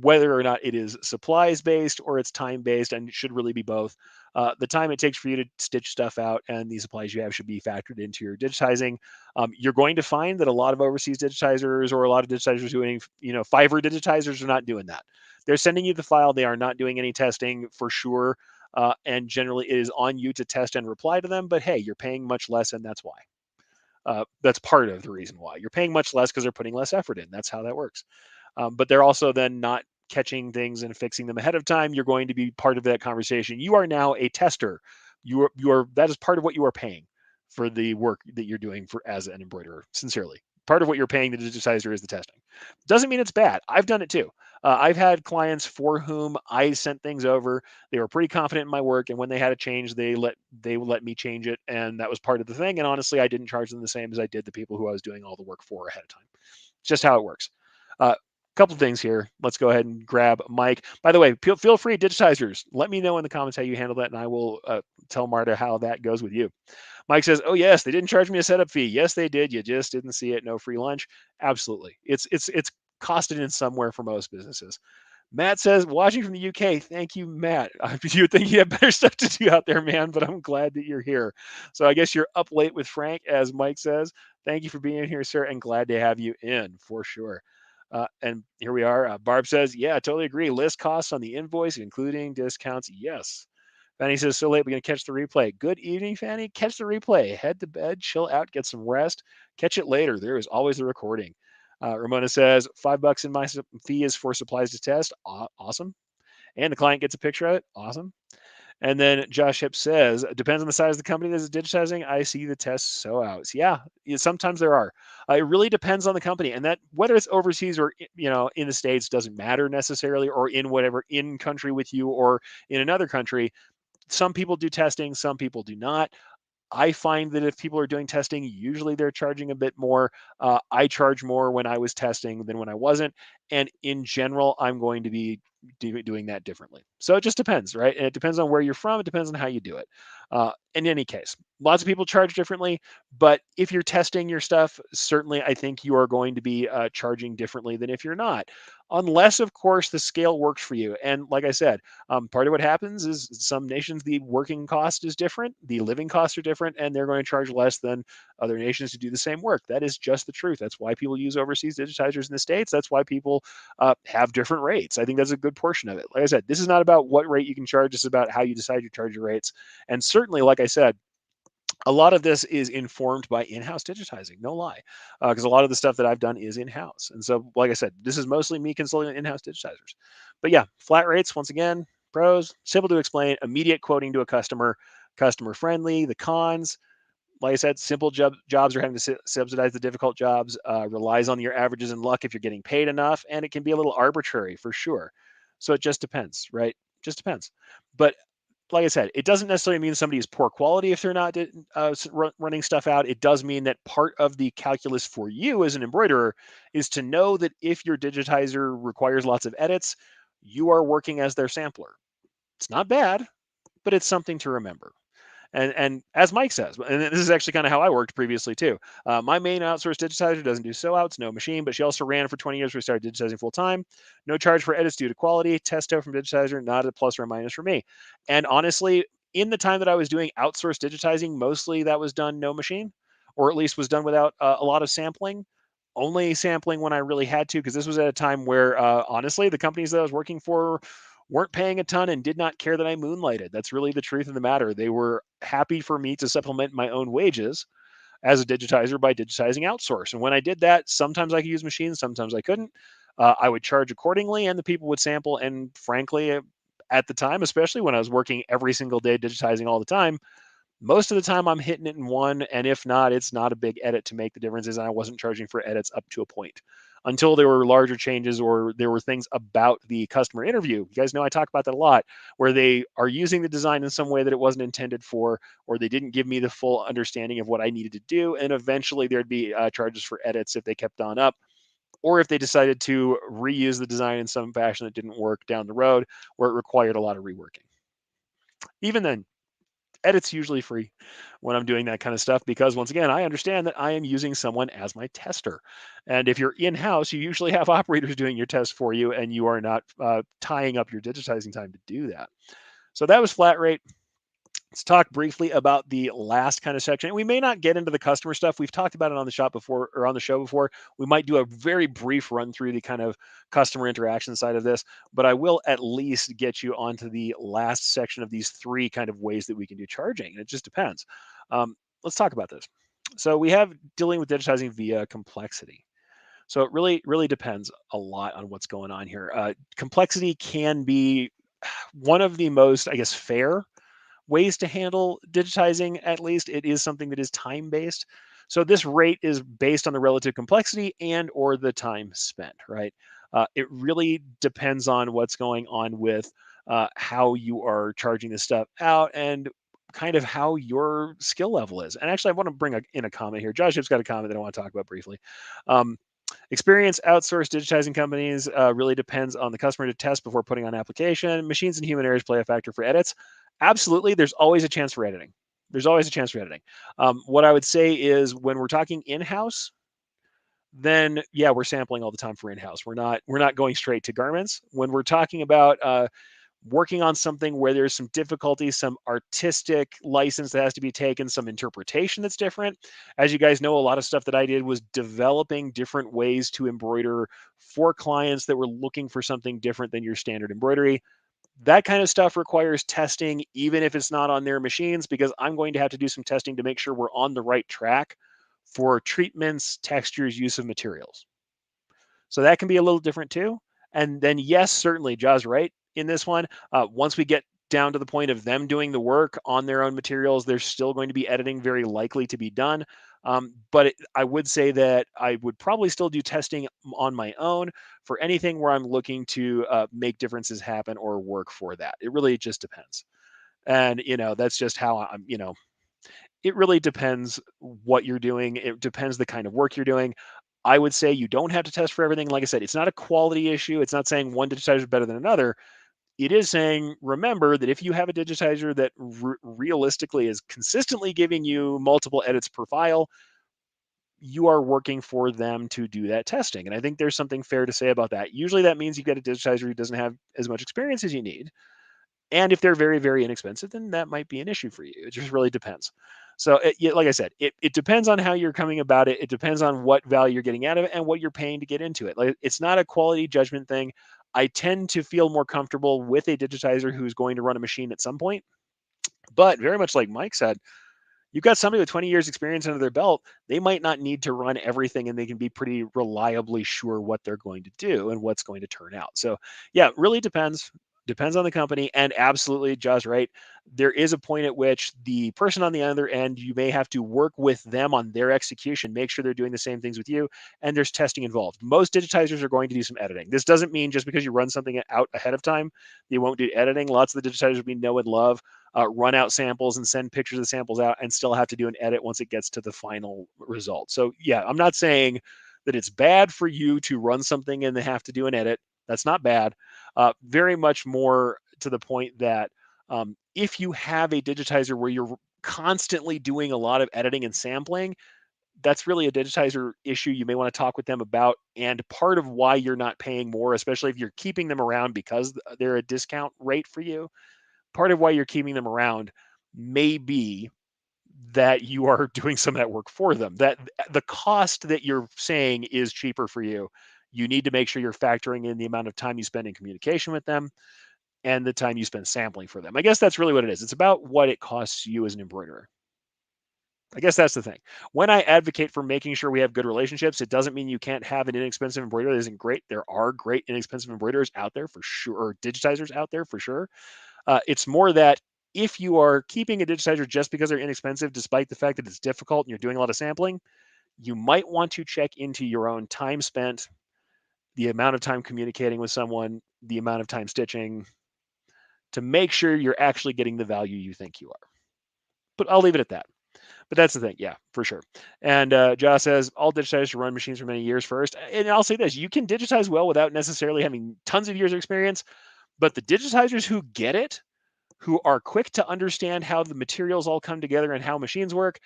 Whether or not it is supplies based or it's time based, and it should really be both. The time it takes for you to stitch stuff out and the supplies you have should be factored into your digitizing. You're going to find that a lot of overseas digitizers or a lot of digitizers doing, Fiverr digitizers are not doing that. They're sending you the file. They are not doing any testing for sure. and generally it is on you to test and reply to them. But hey, you're paying much less, and that's why. That's part of the reason why you're paying much less because they're putting less effort in. That's how that works. But they're also then not catching things and fixing them ahead of time. You're going to be part of that conversation. You are now a tester. You are that is part of what you are paying for the work that you're doing for as an embroiderer. Sincerely, part of what you're paying the digitizer is the testing. Doesn't mean it's bad. I've done it too. I've had clients for whom I sent things over. They were pretty confident in my work, and when they had a change, they let me change it, and that was part of the thing. And honestly, I didn't charge them the same as I did the people who I was doing all the work for ahead of time. It's just how it works. Couple things here. Let's go ahead and grab Mike. By the way, feel free, digitizers. Let me know in the comments how you handle that, and I will tell Marta how that goes with you. Mike says, "Oh yes, they didn't charge me a setup fee. Yes, they did. You just didn't see it. No free lunch. Absolutely. It's costed in somewhere for most businesses." Matt says, "Watching from the UK. Thank you, Matt. You would think you have better stuff to do out there, man, but I'm glad that you're here. So I guess you're up late with Frank, as Mike says. Thank you for being here, sir, and glad to have you in for sure." And here we are. Barb says, "Yeah, I totally agree. List costs on the invoice, including discounts. Yes." Fanny says, "So late, we're going to catch the replay." Good evening, Fanny. Catch the replay. Head to bed, chill out, get some rest. Catch it later. There is always the recording. Ramona says, $5 in my fee is for supplies to test. Awesome. And the client gets a picture of it. Awesome. And then Josh Hip says, depends on the size of the company that is digitizing. I see the tests so out. Yeah, sometimes there are. It really depends on the company, and that whether it's overseas or in the States doesn't matter necessarily, or in whatever in country with you or in another country. Some people do testing, some people do not. I find that if people are doing testing, usually they're charging a bit more. I charge more when I was testing than when I wasn't. And in general, I'm going to be doing that differently. So it just depends, right? And it depends on where you're from. It depends on how you do it. In any case, lots of people charge differently. But if you're testing your stuff, certainly I think you are going to be charging differently than if you're not. Unless, of course, the scale works for you. And like I said, part of what happens is some nations, the working cost is different, the living costs are different, and they're going to charge less than other nations to do the same work. That is just the truth. That's why people use overseas digitizers in the States. That's why people have different rates. I think that's a good portion of it. Like I said, this is not about what rate you can charge, it's about how you decide to charge your rates. And certainly, like I said, a lot of this is informed by in-house digitizing, no lie, because a lot of the stuff that I've done is in-house. And so, like I said, this is mostly me consulting in-house digitizers. But yeah, flat rates, once again, pros, simple to explain, immediate quoting to a customer, customer friendly. The cons, like I said, simple jobs are having to subsidize the difficult jobs, relies on your averages and luck if you're getting paid enough, and it can be a little arbitrary for sure. So it just depends, right? Just depends. But like I said, it doesn't necessarily mean somebody is poor quality if they're not running stuff out. It does mean that part of the calculus for you as an embroiderer is to know that if your digitizer requires lots of edits, you are working as their sampler. It's not bad, but it's something to remember. And as Mike says, and this is actually kind of how I worked previously too. My main outsourced digitizer doesn't do sew outs, no machine, but she also ran for 20 years. We started digitizing full time. No charge for edits due to quality. Testo from digitizer, not a plus or a minus for me. And honestly, in the time that I was doing outsourced digitizing, mostly that was done no machine, or at least was done without a lot of sampling. Only sampling when I really had to, because this was at a time where honestly, the companies that I was working for weren't paying a ton and did not care that I moonlighted. That's really the truth of the matter. They were happy for me to supplement my own wages as a digitizer by digitizing outsource. And when I did that, sometimes I could use machines, sometimes I couldn't. I would charge accordingly, and the people would sample. And frankly, at the time, especially when I was working every single day digitizing all the time, most of the time I'm hitting it in one, and if not, it's not a big edit to make the differences. And I wasn't charging for edits up to a point until there were larger changes or there were things about the customer interview. You guys know I talk about that a lot, where they are using the design in some way that it wasn't intended for, or they didn't give me the full understanding of what I needed to do. And eventually there'd be charges for edits if they kept on up, or if they decided to reuse the design in some fashion that didn't work down the road, where it required a lot of reworking. Even then, edit's usually free when I'm doing that kind of stuff, because once again, I understand that I am using someone as my tester. And if you're in-house, you usually have operators doing your tests for you, and you are not tying up your digitizing time to do that. So that was flat rate. Let's talk briefly about the last kind of section. We may not get into the customer stuff. We've talked about it on the shop before or on the show before. We might do a very brief run through the kind of customer interaction side of this, but I will at least get you onto the last section of these three kind of ways that we can do charging. And it just depends. Let's talk about this. So we have dealing with digitizing via complexity. So it really depends a lot on what's going on here. Complexity can be one of the most, I guess, fair ways to handle digitizing. At least it is something that is time based, so this rate is based on the relative complexity and or the time spent, right? It really depends on what's going on with how you are charging this stuff out and kind of how your skill level is. And actually I want to bring in a comment here. Josh has got a comment that I want to talk about briefly. um, Experience outsourced digitizing companies really depends on the customer to test before putting on application. Machines and human errors play a factor for edits. Absolutely, there's always a chance for editing. There's always a chance for editing. What I would say is when we're talking in-house, then yeah, we're sampling all the time for in-house. We're not going straight to garments. When we're talking about working on something where there's some difficulty, some artistic license that has to be taken, some interpretation that's different. As you guys know, a lot of stuff that I did was developing different ways to embroider for clients that were looking for something different than your standard embroidery. That kind of stuff requires testing, even if it's not on their machines, because I'm going to have to do some testing to make sure we're on the right track for treatments, textures, use of materials. So that can be a little different too. And then, yes, certainly, Jaw's right in this one. Once we get down to the point of them doing the work on their own materials, there's still going to be editing very likely to be done. But I would say that I would probably still do testing on my own for anything where I'm looking to make differences happen or work for that. It really just depends. And, that's just how it really depends what you're doing. It depends the kind of work you're doing. I would say you don't have to test for everything. Like I said, it's not a quality issue. It's not saying one digitizer is better than another. It is saying, remember that if you have a digitizer that realistically is consistently giving you multiple edits per file, you are working for them to do that testing. And I think there's something fair to say about that. Usually that means you've got a digitizer who doesn't have as much experience as you need. And if they're very, very inexpensive, then that might be an issue for you. It just really depends. So, like I said, it depends on how you're coming about it. It depends on what value you're getting out of it and what you're paying to get into it. Like, it's not a quality judgment thing. I tend to feel more comfortable with a digitizer who's going to run a machine at some point. But very much like Mike said, you've got somebody with 20 years experience under their belt. They might not need to run everything and they can be pretty reliably sure what they're going to do and what's going to turn out. So yeah, it really depends on the company. And absolutely, Josh, right, there is a point at which the person on the other end, you may have to work with them on their execution, make sure they're doing the same things with you, and there's testing involved. Most digitizers are going to do some editing. This doesn't mean just because you run something out ahead of time you won't do editing. Lots of the digitizers we know and love run out samples and send pictures of the samples out and still have to do an edit once it gets to the final result. So yeah, I'm not saying that it's bad for you to run something and then have to do an edit. That's not bad. Very much more to the point that if you have a digitizer where you're constantly doing a lot of editing and sampling, that's really a digitizer issue you may want to talk with them about. And part of why you're not paying more, especially if you're keeping them around because they're a discount rate for you, part of why you're keeping them around may be that you are doing some of that work for them. That the cost that you're saying is cheaper for you. You need to make sure you're factoring in the amount of time you spend in communication with them and the time you spend sampling for them. I guess that's really what it is. It's about what it costs you as an embroiderer. I guess that's the thing. When I advocate for making sure we have good relationships, it doesn't mean you can't have an inexpensive embroiderer that isn't great. There are great inexpensive embroiderers out there for sure, or digitizers out there for sure. It's more that if you are keeping a digitizer just because they're inexpensive, despite the fact that it's difficult and you're doing a lot of sampling, you might want to check into your own time spent, the amount of time communicating with someone, the amount of time stitching to make sure you're actually getting the value you think you are. But I'll leave it at that. But that's the thing. Yeah, for sure. And Josh says all digitizers run machines for many years first. And I'll say this, you can digitize well without necessarily having tons of years of experience, but the digitizers who get it, who are quick to understand how the materials all come together and how machines work.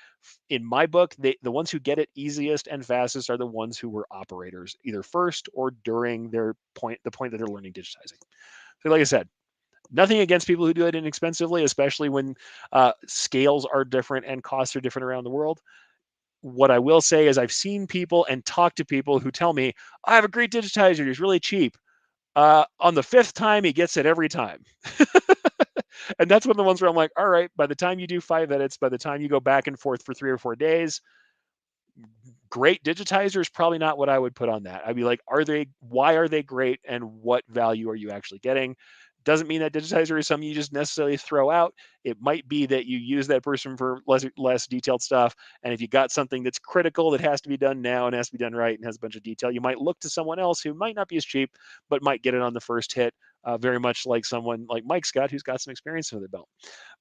In my book, the ones who get it easiest and fastest are the ones who were operators, either first or during the point that they're learning digitizing. So, like I said, Nothing against people who do it inexpensively, especially when scales are different and costs are different around the world. What I will say is I've seen people and talked to people who tell me, I have a great digitizer, he's really cheap. On the fifth time, he gets it every time. And that's one of the ones where I'm like, all right, by the time you do 5 edits, by the time you go back and forth for 3 or 4 days, great digitizer is probably not what I would put on that. I'd be like, why are they great and what value are you actually getting? Doesn't mean that digitizer is something you just necessarily throw out. It might be that you use that person for less detailed stuff. And if you got something that's critical that has to be done now and has to be done right and has a bunch of detail, you might look to someone else who might not be as cheap, but might get it on the first hit. Very much like someone like Mike Scott, who's got some experience under the belt.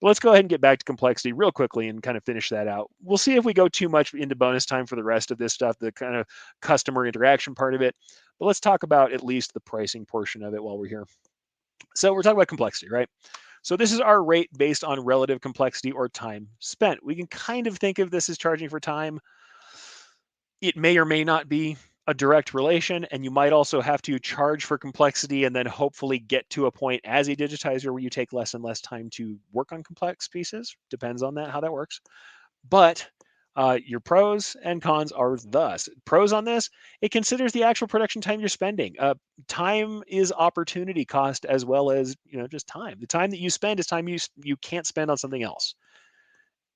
But let's go ahead and get back to complexity real quickly and kind of finish that out. We'll see if we go too much into bonus time for the rest of this stuff, the kind of customer interaction part of it. But let's talk about at least the pricing portion of it while we're here. So we're talking about complexity, right? So this is our rate based on relative complexity or time spent. We can kind of think of this as charging for time. It may or may not be a direct relation, and you might also have to charge for complexity and then hopefully get to a point as a digitizer where you take less and less time to work on complex pieces. Depends on that, how that works. But your pros and cons are thus. Pros on this, it considers the actual production time you're spending. Time is opportunity cost as well as just time. The time that you spend is time you can't spend on something else.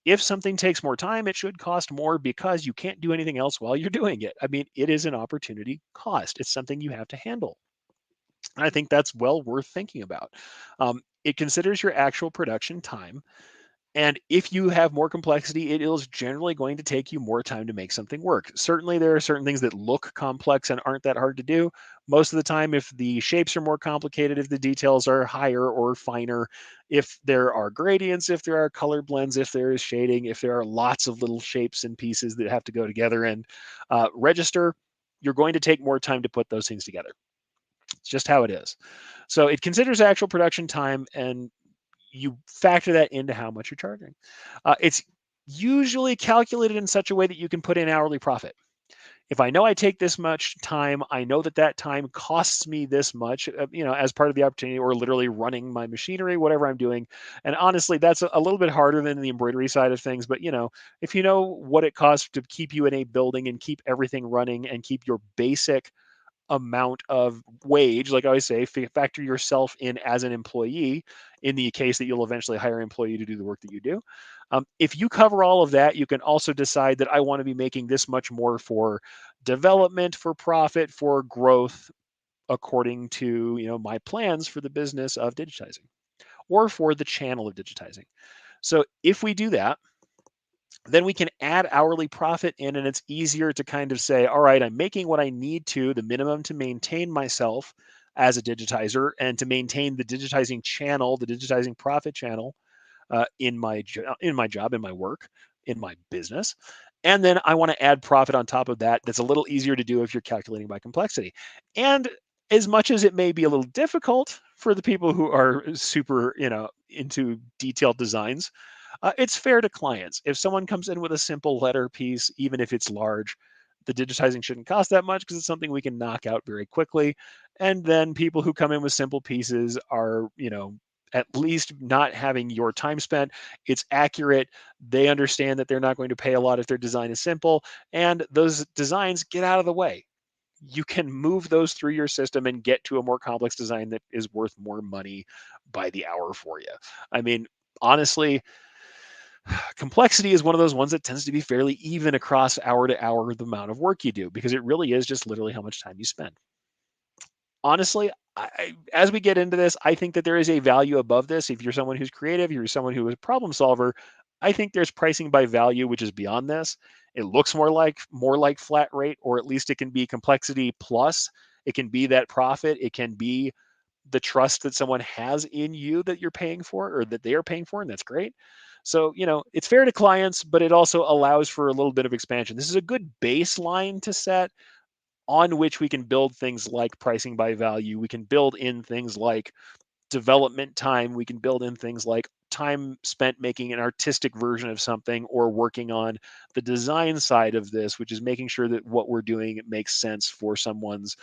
If something takes more time, it should cost more because you can't do anything else while you're doing it. I mean, it is an opportunity cost. It's something you have to handle. I think that's well worth thinking about. It considers your actual production time. And if you have more complexity, it is generally going to take you more time to make something work. Certainly, there are certain things that look complex and aren't that hard to do. Most of the time, if the shapes are more complicated, if the details are higher or finer, if there are gradients, if there are color blends, if there is shading, if there are lots of little shapes and pieces that have to go together and register, you're going to take more time to put those things together. It's just how it is. So it considers actual production time and you factor that into how much you're charging. It's usually calculated in such a way that you can put in hourly profit. If I know I take this much time, I know that that time costs me this much, as part of the opportunity or literally running my machinery, whatever I'm doing. And honestly, that's a little bit harder than the embroidery side of things. But, if you know what it costs to keep you in a building and keep everything running and keep your basic amount of wage, like I always say, factor yourself in as an employee in the case that you'll eventually hire an employee to do the work that you do. If you cover all of that, you can also decide that I want to be making this much more for development, for profit, for growth, according to my plans for the business of digitizing or for the channel of digitizing. So if we do that, then we can add hourly profit in, and it's easier to kind of say, all right, I'm making what I need to, the minimum to maintain myself as a digitizer and to maintain the digitizing channel, the digitizing profit channel in my job, in my work, in my business. And then I want to add profit on top of that. That's a little easier to do if you're calculating by complexity. And as much as it may be a little difficult for the people who are super, into detailed designs, it's fair to clients. If someone comes in with a simple letter piece, even if it's large, the digitizing shouldn't cost that much because it's something we can knock out very quickly. And then people who come in with simple pieces are, at least not having your time spent. It's accurate. They understand that they're not going to pay a lot if their design is simple. And those designs get out of the way. You can move those through your system and get to a more complex design that is worth more money by the hour for you. I mean, honestly, complexity is one of those ones that tends to be fairly even across hour to hour the amount of work you do because it really is just literally how much time you spend. Honestly, as we get into this, I think that there is a value above this. If you're someone who's creative, you're someone who is a problem solver, I think there's pricing by value, which is beyond this. It looks more like flat rate, or at least it can be complexity plus. It can be that profit. It can be the trust that someone has in you that you're paying for or that they are paying for, and that's great. So, it's fair to clients, but it also allows for a little bit of expansion. This is a good baseline to set on which we can build things like pricing by value. We can build in things like development time. We can build in things like time spent making an artistic version of something or working on the design side of this, which is making sure that what we're doing makes sense for someone's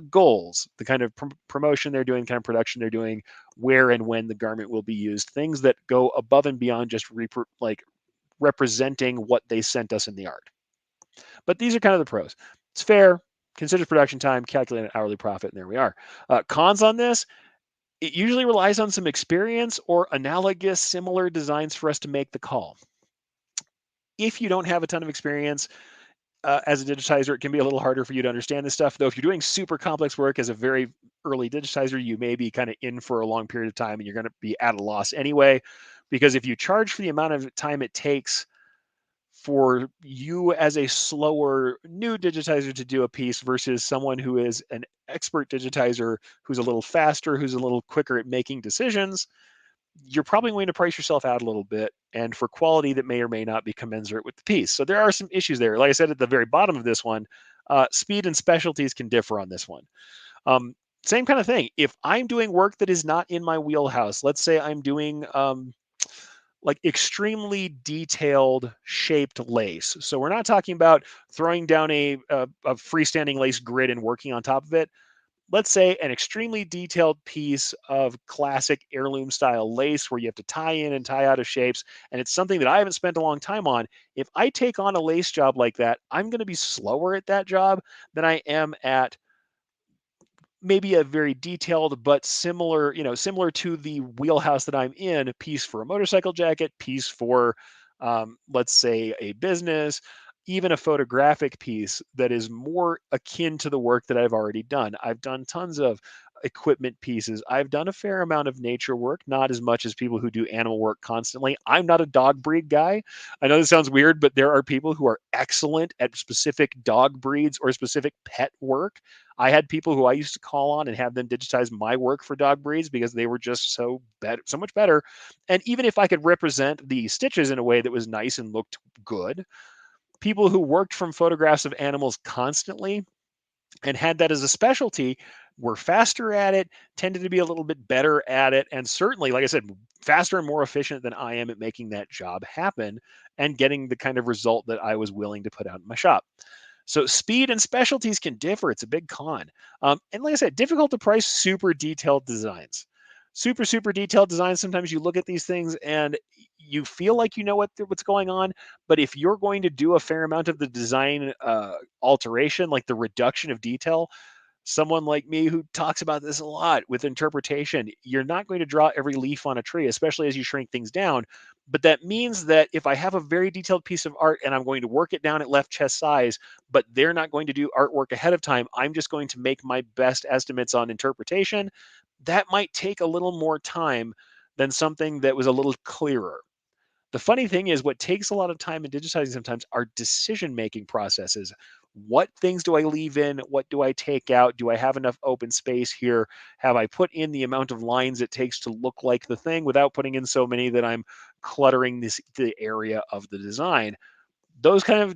goals, the kind of promotion they're doing, the kind of production they're doing, where and when the garment will be used, things that go above and beyond just representing what they sent us in the art. But these are kind of the pros. It's fair, considers production time, calculate an hourly profit, and there we are. Cons on this, it usually relies on some experience or analogous similar designs for us to make the call. If you don't have a ton of experience as a digitizer, it can be a little harder for you to understand this stuff. Though if you're doing super complex work as a very early digitizer, you may be kind of in for a long period of time and you're going to be at a loss anyway. Because if you charge for the amount of time it takes for you as a slower new digitizer to do a piece versus someone who is an expert digitizer who's a little faster, who's a little quicker at making decisions, you're probably going to price yourself out a little bit and for quality that may or may not be commensurate with the piece. So there are some issues there. Like I said at the very bottom of this one, speed and specialties can differ on this one. Um, Same kind of thing. If I'm doing work that is not in my wheelhouse, let's say I'm doing like extremely detailed shaped lace. So we're not talking about throwing down a freestanding lace grid and working on top of it. Let's say an extremely detailed piece of classic heirloom style lace where you have to tie in and tie out of shapes. And it's something that I haven't spent a long time on. If I take on a lace job like that, I'm going to be slower at that job than I am at maybe a very detailed but similar, similar to the wheelhouse that I'm in, a piece for a motorcycle jacket, piece for, let's say, a business, even a photographic piece that is more akin to the work that I've already done. I've done tons of equipment pieces. I've done a fair amount of nature work, not as much as people who do animal work constantly. I'm not a dog breed guy. I know this sounds weird, but there are people who are excellent at specific dog breeds or specific pet work. I had people who I used to call on and have them digitize my work for dog breeds because they were just so much better. And even if I could represent the stitches in a way that was nice and looked good, people who worked from photographs of animals constantly and had that as a specialty were faster at it, tended to be a little bit better at it, and certainly, like I said, faster and more efficient than I am at making that job happen and getting the kind of result that I was willing to put out in my shop. So speed and specialties can differ. It's a big con. And like I said, difficult to price super detailed designs. Super detailed designs. Sometimes you look at these things and you feel like you know what's going on. But if you're going to do a fair amount of the design alteration, like the reduction of detail, someone like me who talks about this a lot with interpretation, you're not going to draw every leaf on a tree, especially as you shrink things down. But that means that if I have a very detailed piece of art and I'm going to work it down at left chest size, but they're not going to do artwork ahead of time, I'm just going to make my best estimates on interpretation. That might take a little more time than something that was a little clearer. The funny thing is, what takes a lot of time in digitizing sometimes are decision making processes. What things do I leave in? What do I take out? Do I have enough open space here? Have I put in the amount of lines it takes to look like the thing without putting in so many that I'm cluttering the area of the design? Those kind of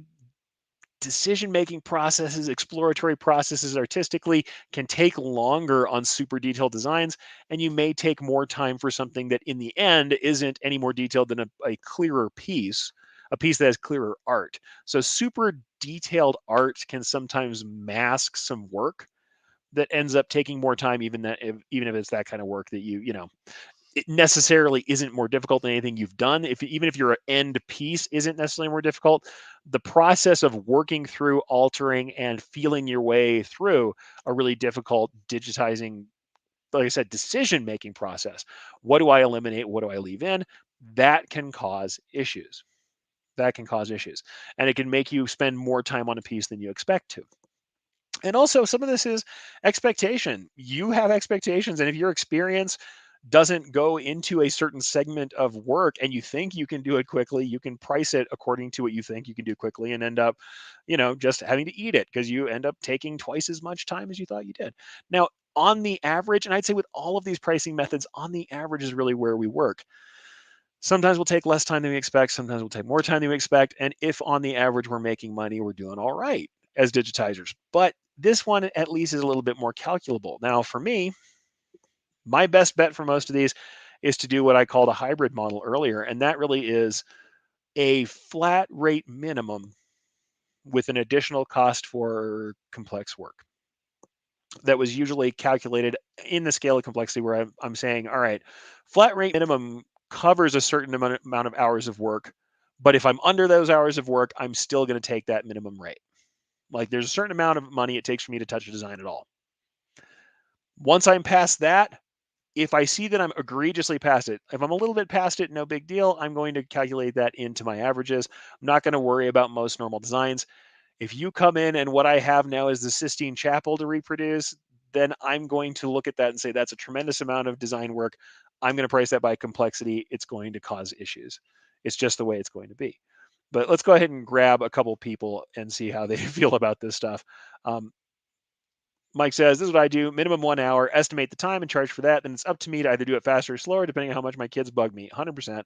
decision making processes, exploratory processes artistically can take longer on super detailed designs, and you may take more time for something that in the end isn't any more detailed than a clearer piece, a piece that has clearer art. So, super detailed art can sometimes mask some work that ends up taking more time, even if it's that kind of work that it necessarily isn't more difficult than anything you've done. Even if your end piece isn't necessarily more difficult, the process of working through, altering, and feeling your way through a really difficult digitizing, like I said, decision making process. What do I eliminate? What do I leave in? That can cause issues. That can cause issues. And it can make you spend more time on a piece than you expect to. And also, some of this is expectation. You have expectations, and if your experience doesn't go into a certain segment of work and you think you can do it quickly, you can price it according to what you think you can do quickly and end up, just having to eat it because you end up taking twice as much time as you thought you did. Now, on the average, and I'd say with all of these pricing methods, on the average is really where we work. Sometimes we'll take less time than we expect, sometimes we'll take more time than we expect. And if on the average we're making money, we're doing all right as digitizers. But this one at least is a little bit more calculable. Now, for me, my best bet for most of these, is to do what I called a hybrid model earlier. And that really is a flat rate minimum with an additional cost for complex work that was usually calculated in the scale of complexity where I'm saying, all right, flat rate minimum covers a certain amount of hours of work. But if I'm under those hours of work, I'm still going to take that minimum rate. Like there's a certain amount of money it takes for me to touch a design at all. Once I'm past that, if I see that I'm egregiously past it, if I'm a little bit past it, no big deal. I'm going to calculate that into my averages. I'm not going to worry about most normal designs. If you come in and what I have now is the Sistine Chapel to reproduce, then I'm going to look at that and say that's a tremendous amount of design work. I'm going to price that by complexity. It's going to cause issues. It's just the way it's going to be. But let's go ahead and grab a couple people and see how they feel about this stuff. Um, Mike says, this is what I do. Minimum 1 hour, estimate the time and charge for that. Then it's up to me to either do it faster or slower, depending on how much my kids bug me. 100%.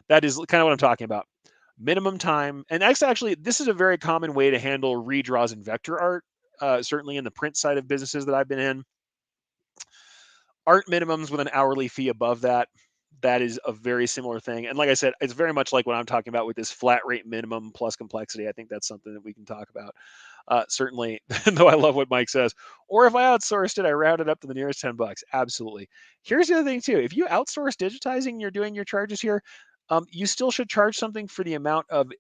That is kind of what I'm talking about. Minimum time. And actually, this is a very common way to handle redraws in vector art. Certainly in the print side of businesses that I've been in. Art minimums with an hourly fee above that. That is a very similar thing. And like I said, it's very much like what I'm talking about with this flat rate minimum plus complexity. I think that's something that we can talk about. Certainly, though I love what Mike says. Or if I outsourced it, I round it up to the nearest $10. Absolutely. Here's the other thing too. If you outsource digitizing, you're doing your charges here. You still should charge something for the amount of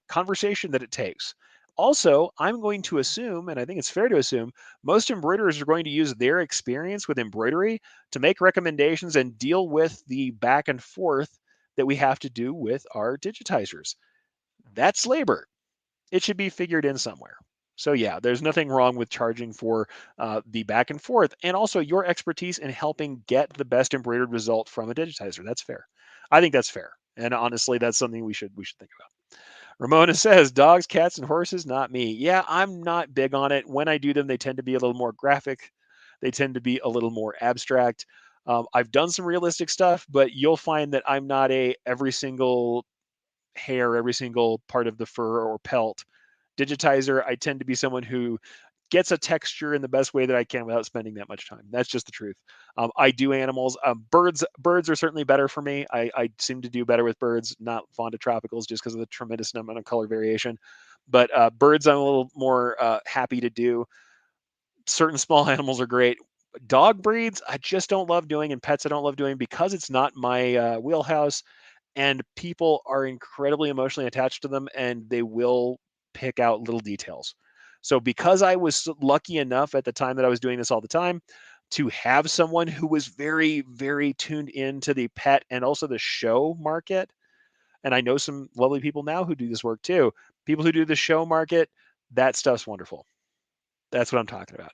conversation that it takes. Also, I'm going to assume, and I think it's fair to assume, most embroiderers are going to use their experience with embroidery to make recommendations and deal with the back and forth that we have to do with our digitizers. That's labor. It should be figured in somewhere. So yeah, there's nothing wrong with charging for the back and forth, and also your expertise in helping get the best embroidered result from a digitizer. That's fair. I think that's fair, and honestly, that's something we should think about. Ramona says, dogs, cats, and horses, not me. Yeah, I'm not big on it. When I do them, they tend to be a little more graphic. They tend to be a little more abstract. I've done some realistic stuff, but you'll find that I'm not a every single hair, every single part of the fur or pelt digitizer. I tend to be someone who gets a texture in the best way that I can without spending that much time. That's just the truth. I do animals. Birds are certainly better for me. I seem to do better with birds. Not fond of tropicals just because of the tremendous amount of color variation. But birds, I'm a little more happy to do. Certain small animals are great. Dog breeds, I just don't love doing, and pets I don't love doing because it's not my wheelhouse. And people are incredibly emotionally attached to them, and they will pick out little details. So because I was lucky enough at the time that I was doing this all the time to have someone who was very, very tuned into the pet and also the show market, and I know some lovely people now who do this work too. People who do the show market, that stuff's wonderful. That's what I'm talking about.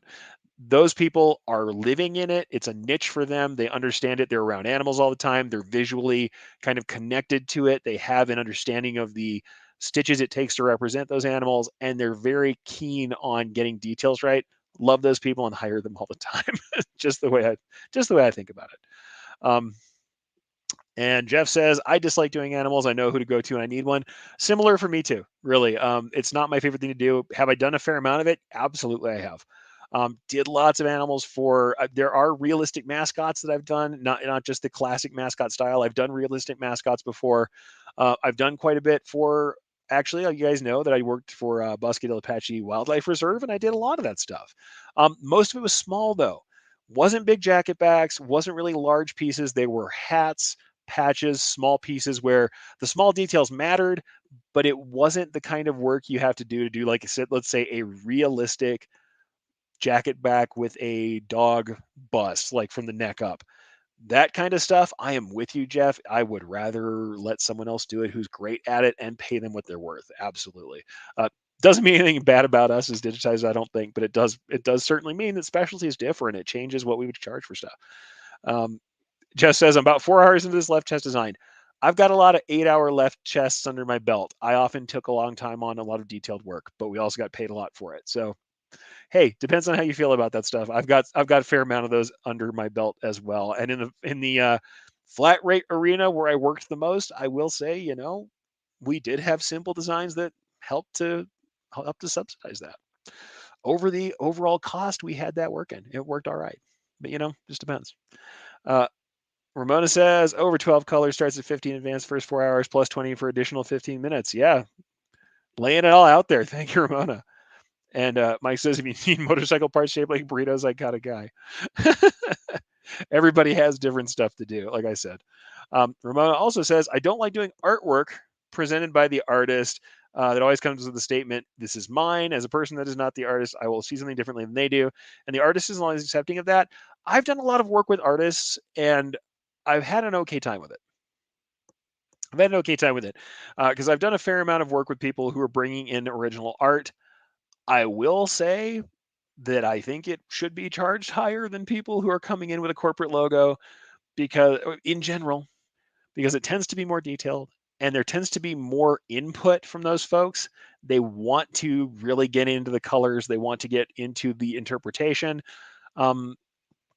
Those people are living in it. It's a niche for them. They understand it. They're around animals all the time. They're visually kind of connected to it. They have an understanding of the stitches it takes to represent those animals, and they're very keen on getting details right. Love those people and hire them all the time. Just the way I think about it. And Jeff says, I dislike doing animals. I know who to go to and I need one. Similar for me too, really. It's not my favorite thing to do. Have I done a fair amount of it? Absolutely, I have. Did lots of animals for, there are realistic mascots that I've done, not just the classic mascot style. I've done realistic mascots before. I've done quite a bit for, actually, you guys know that I worked for Bosque del Apache Wildlife Reserve, and I did a lot of that stuff. Most of it was small, though. Wasn't big jacket backs, wasn't really large pieces. They were hats, patches, small pieces where the small details mattered, but it wasn't the kind of work you have to do, like I said, let's say a realistic jacket back with a dog bust, like from the neck up. That kind of stuff, I am with you, Jeff. I would rather let someone else do it who's great at it and pay them what they're worth. Absolutely. Doesn't mean anything bad about us as digitizers, I don't think, but it does certainly mean that specialty is different. It changes what we would charge for stuff. Um, Jeff says, I'm about 4 hours into this left chest design. I've got a lot of 8 hour left chests under my belt. I often took a long time on a lot of detailed work, but we also got paid a lot for it. So hey, depends on how you feel about that stuff. I've got a fair amount of those under my belt as well. And in the flat rate arena where I worked the most, I will say, we did have simple designs that helped to subsidize that. Over the overall cost, we had that working. It worked all right. But just depends. Uh, Ramona says over 12 colors, starts at 15 advanced, first 4 hours plus 20 for additional 15 minutes. Yeah, laying it all out there. Thank you, Ramona. And Mike says, if you need motorcycle parts shaped like burritos, I got a guy. Everybody has different stuff to do, like I said. Ramona also says, I don't like doing artwork presented by the artist that always comes with the statement, this is mine. As a person that is not the artist, I will see something differently than they do. And the artist is always accepting of that. I've done a lot of work with artists and I've had an okay time with it. I've had an okay time with it because I've done a fair amount of work with people who are bringing in original art. I will say that I think it should be charged higher than people who are coming in with a corporate logo because in general, because it tends to be more detailed and there tends to be more input from those folks. They want to really get into the colors, they want to get into the interpretation. Um,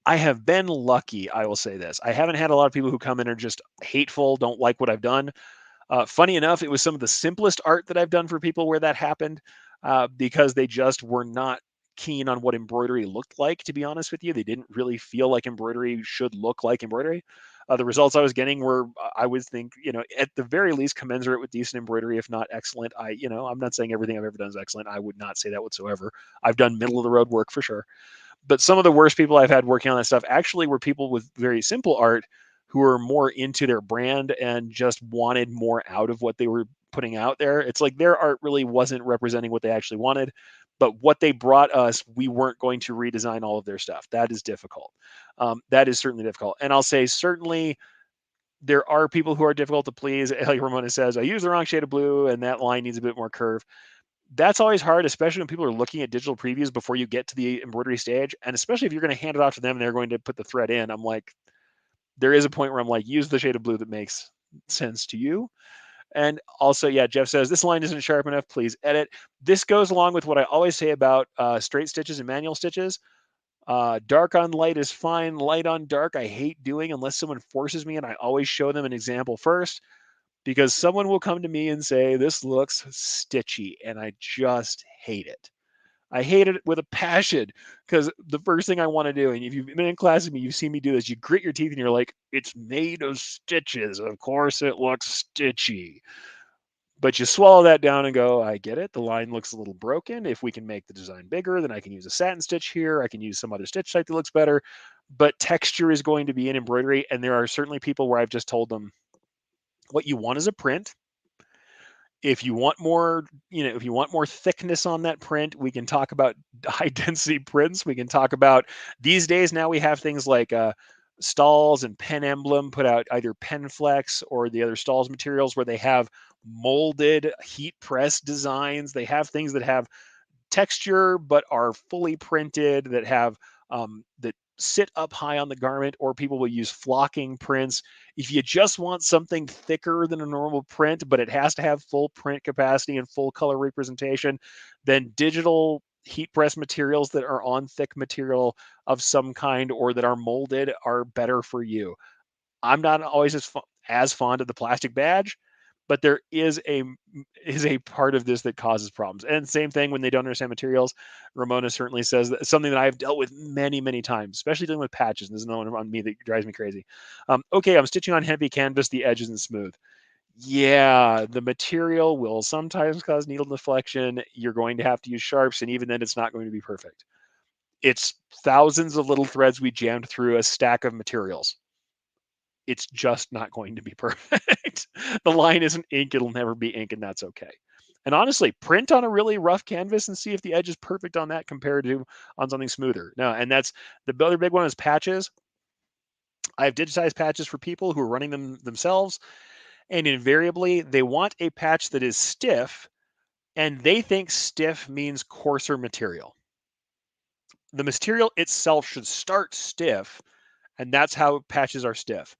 I have been lucky, I will say this. I haven't had a lot of people who come in and are just hateful, don't like what I've done. Funny enough, it was some of the simplest art that I've done for people where that happened because they just were not keen on what embroidery looked like, to be honest with you. They didn't really feel like embroidery should look like embroidery. The results I was getting were, I would think, at the very least, commensurate with decent embroidery, if not excellent. I'm not saying everything I've ever done is excellent. I would not say that whatsoever. I've done middle of the road work for sure. But some of the worst people I've had working on that stuff actually were people with very simple art who were more into their brand and just wanted more out of what they were putting out there. It's like their art really wasn't representing what they actually wanted, but what they brought us, we weren't going to redesign all of their stuff. That is difficult. That is certainly difficult. And I'll say, certainly, there are people who are difficult to please. Like Ramona says, I use the wrong shade of blue and that line needs a bit more curve. That's always hard, especially when people are looking at digital previews before you get to the embroidery stage. And especially if you're going to hand it off to them and they're going to put the thread in. I'm like, there is a point where I'm like, use the shade of blue that makes sense to you. And also, yeah, Jeff says this line isn't sharp enough. Please edit. This goes along with what I always say about straight stitches and manual stitches. Dark on light is fine. Light on dark, I hate doing unless someone forces me, and I always show them an example first because someone will come to me and say, this looks stitchy, and I just hate it. I hate it with a passion because the first thing I want to do, and if you've been in class with me, you've seen me do this, you grit your teeth and you're like, it's made of stitches. Of course it looks stitchy. But you swallow that down and go, I get it. The line looks a little broken. If we can make the design bigger, then I can use a satin stitch here. I can use some other stitch type that looks better. But texture is going to be in embroidery. And there are certainly people where I've just told them, what you want is a print. If you want more, if you want more thickness on that print, we can talk about high density prints. We can talk about, these days now we have things like Stalls and Pen Emblem put out either Penflex or the other Stalls materials where they have molded heat press designs. They have things that have texture but are fully printed, that have that sit up high on the garment, or people will use flocking prints. If you just want something thicker than a normal print but it has to have full print capacity and full color representation, then digital heat press materials that are on thick material of some kind or that are molded are better for you. I'm not always as fond of the plastic badge, but there is a part of this that causes problems. And same thing when they don't understand materials. Ramona certainly says that something that I've dealt with many, many times, especially dealing with patches. And there's another one on me that drives me crazy. Okay, I'm stitching on heavy canvas. The edge isn't smooth. Yeah, the material will sometimes cause needle deflection. You're going to have to use sharps, and even then, it's not going to be perfect. It's thousands of little threads we jammed through a stack of materials. It's just not going to be perfect. The line isn't ink, it'll never be ink, and that's okay. And honestly, print on a really rough canvas and see if the edge is perfect on that compared to on something smoother. No, and that's the other big one is patches. I have digitized patches for people who are running them themselves, and invariably they want a patch that is stiff, and they think stiff means coarser material. The material itself should start stiff, and that's how patches are stiff.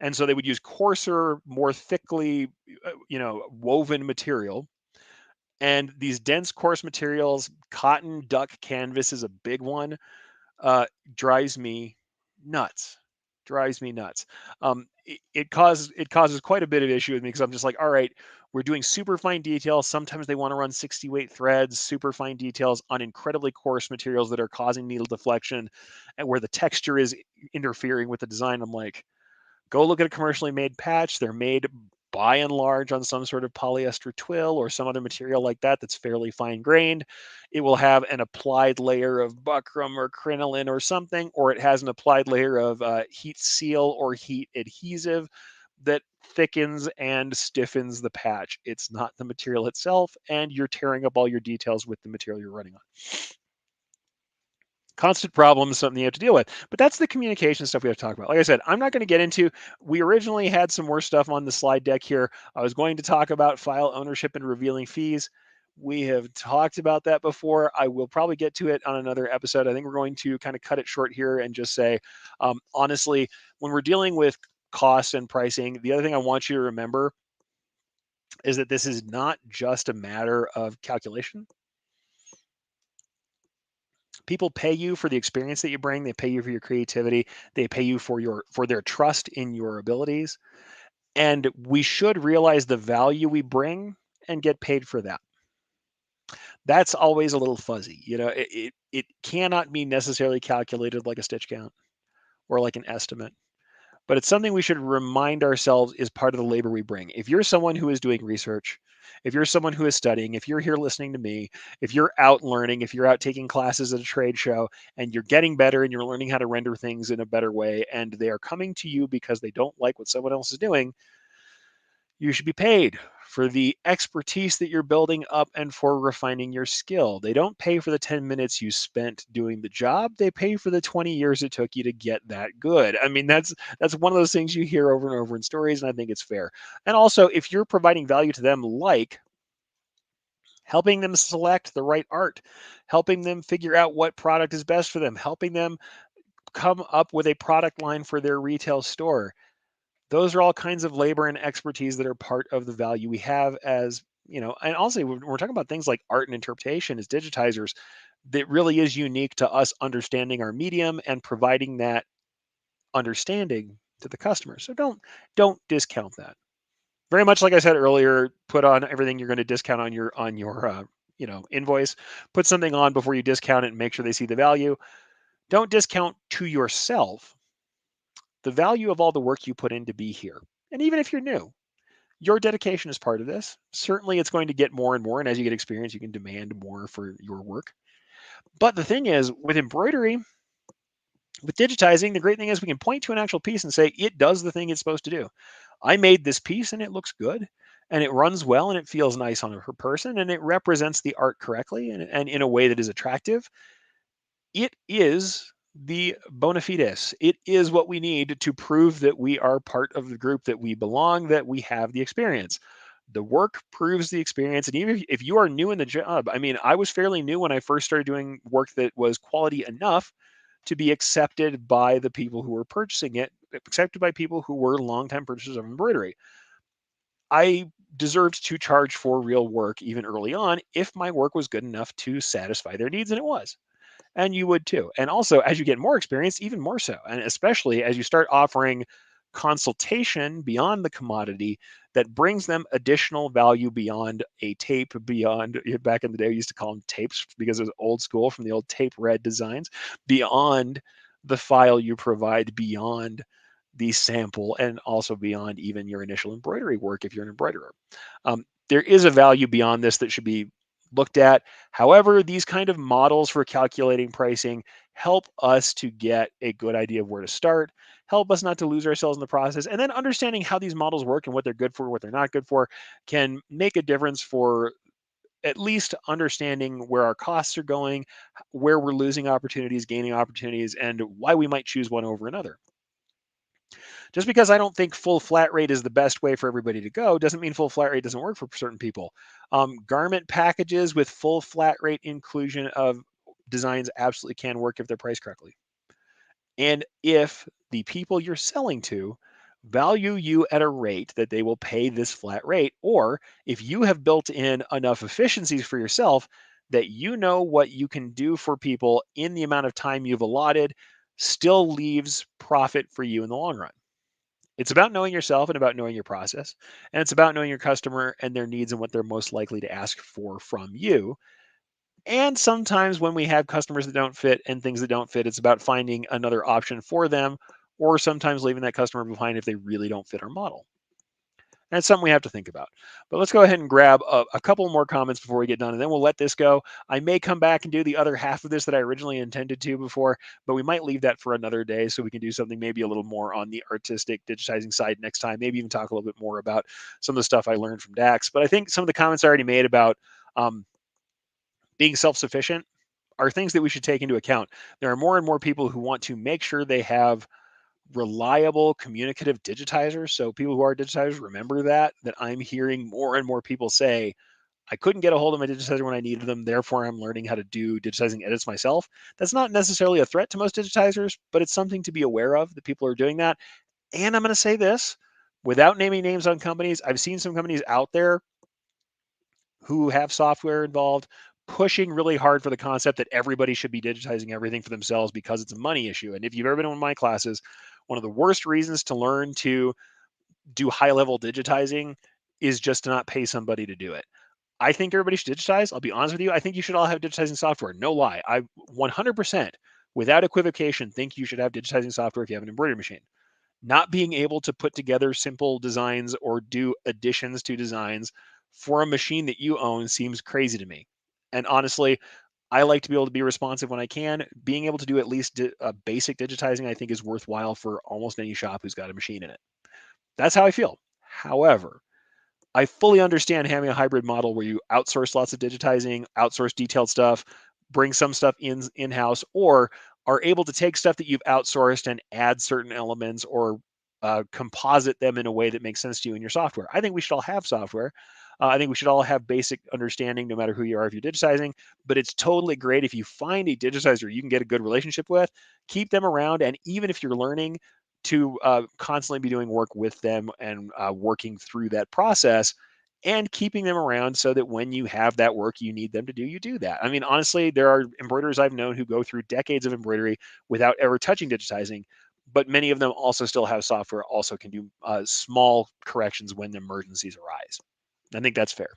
And so they would use coarser, more thickly, woven material. And these dense, coarse materials, cotton duck canvas is a big one. Drives me nuts. Drives me nuts. It causes quite a bit of issue with me because I'm just like, all right, we're doing super fine details. Sometimes they want to run 60 weight threads, super fine details on incredibly coarse materials that are causing needle deflection, and where the texture is interfering with the design. I'm like, Go look at a commercially made patch. They're made by and large on some sort of polyester twill or some other material like that that's fairly fine grained. It will have an applied layer of buckram or crinoline or something, or it has an applied layer of heat seal or heat adhesive that thickens and stiffens the patch. It's not the material itself, and you're tearing up all your details with the material you're running on. Constant problem is something you have to deal with. But that's the communication stuff we have to talk about. Like I said, I'm not going to get into. We originally had some more stuff on the slide deck here. I was going to talk about file ownership and revealing fees. We have talked about that before. I will probably get to it on another episode. I think we're going to kind of cut it short here and just say, honestly, when we're dealing with costs and pricing, the other thing I want you to remember is that this is not just a matter of calculation. People pay you for the experience that you bring. They pay you for your creativity. They pay you for their trust in your abilities. And we should realize the value we bring and get paid for that. That's always a little fuzzy. It cannot be necessarily calculated like a stitch count or like an estimate, but it's something we should remind ourselves is part of the labor we bring. If you're someone who is doing research, if you're someone who is studying, if you're here listening to me, if you're out learning, if you're out taking classes at a trade show and you're getting better and you're learning how to render things in a better way, and they are coming to you because they don't like what someone else is doing, you should be paid for the expertise that you're building up and for refining your skill. They don't pay for the 10 minutes you spent doing the job. They pay for the 20 years it took you to get that good. I mean, that's one of those things you hear over and over in stories, and I think it's fair. And also, if you're providing value to them, like helping them select the right art, helping them figure out what product is best for them, helping them come up with a product line for their retail store, those are all kinds of labor and expertise that are part of the value we have as, and also when we're talking about things like art and interpretation as digitizers, that really is unique to us understanding our medium and providing that understanding to the customer. So don't discount that. Very much like I said earlier, put on everything you're going to discount on your invoice. Put something on before you discount it and make sure they see the value. Don't discount to yourself the value of all the work you put in to be here. And even if you're new, your dedication is part of this. Certainly, it's going to get more and more. And as you get experience, you can demand more for your work. But the thing is, with embroidery, with digitizing, the great thing is we can point to an actual piece and say, it does the thing it's supposed to do. I made this piece and it looks good and it runs well and it feels nice on a person and it represents the art correctly and in a way that is attractive. It is the bona fides. It is what we need to prove that we are part of the group, that we belong, that we have the experience. The work proves the experience. And even if you are new in the job, I mean, I was fairly new when I first started doing work that was quality enough to be accepted by the people who were purchasing it, accepted by people who were longtime purchasers of embroidery. I deserved to charge for real work even early on if my work was good enough to satisfy their needs, and it was. And you would too. And also, as you get more experience, even more so. And especially as you start offering consultation beyond the commodity that brings them additional value beyond a tape, beyond, back in the day, we used to call them tapes because it was old school from the old tape red designs, beyond the file you provide, beyond the sample, and also beyond even your initial embroidery work if you're an embroiderer. There is a value beyond this that should be looked at. However, these kind of models for calculating pricing help us to get a good idea of where to start, help us not to lose ourselves in the process, and then understanding how these models work and what they're good for, what they're not good for, can make a difference for at least understanding where our costs are going, where we're losing opportunities, gaining opportunities, and why we might choose one over another. Just because I don't think full flat rate is the best way for everybody to go doesn't mean full flat rate doesn't work for certain people. Garment packages with full flat rate inclusion of designs absolutely can work if they're priced correctly. And if the people you're selling to value you at a rate that they will pay this flat rate, or if you have built in enough efficiencies for yourself that you know what you can do for people in the amount of time you've allotted, still leaves profit for you in the long run. It's about knowing yourself and about knowing your process. And it's about knowing your customer and their needs and what they're most likely to ask for from you. And sometimes when we have customers that don't fit and things that don't fit, it's about finding another option for them or sometimes leaving that customer behind if they really don't fit our model. That's something we have to think about. But let's go ahead and grab a couple more comments before we get done, and then we'll let this go. I may come back and do the other half of this that I originally intended to before, but we might leave that for another day so we can do something maybe a little more on the artistic digitizing side next time. Maybe even talk a little bit more about some of the stuff I learned from DAX. But I think some of the comments I already made about um, being self-sufficient are things that we should take into account. There are more and more people who want to make sure they have reliable communicative digitizers. So people who are digitizers, remember that I'm hearing more and more people say, I couldn't get a hold of my digitizer when I needed them, therefore I'm learning how to do digitizing edits myself. That's not necessarily a threat to most digitizers, but it's something to be aware of that people are doing that. And I'm going to say this without naming names on companies, I've seen some companies out there who have software involved pushing really hard for the concept that everybody should be digitizing everything for themselves because it's a money issue. And if you've ever been in one of my classes, one of the worst reasons to learn to do high level digitizing is just to not pay somebody to do it. I think everybody should digitize. I'll be honest with you. I think you should all have digitizing software. No lie. I 100% without equivocation think you should have digitizing software if you have an embroidery machine. Not being able to put together simple designs or do additions to designs for a machine that you own seems crazy to me. And honestly, I like to be able to be responsive when I can. Being able to do at least basic digitizing, I think, is worthwhile for almost any shop who's got a machine in it. That's how I feel. However, I fully understand having a hybrid model where you outsource lots of digitizing, outsource detailed stuff, bring some stuff in house, or are able to take stuff that you've outsourced and add certain elements or composite them in a way that makes sense to you in your software. I think we should all have software. I think we should all have basic understanding, no matter who you are, if you're digitizing. But it's totally great if you find a digitizer you can get a good relationship with, keep them around, and even if you're learning, to constantly be doing work with them and working through that process and keeping them around so that when you have that work you need them to do, you do that. I mean, honestly, there are embroiderers I've known who go through decades of embroidery without ever touching digitizing, but many of them also still have software, also can do small corrections when emergencies arise. I think that's fair.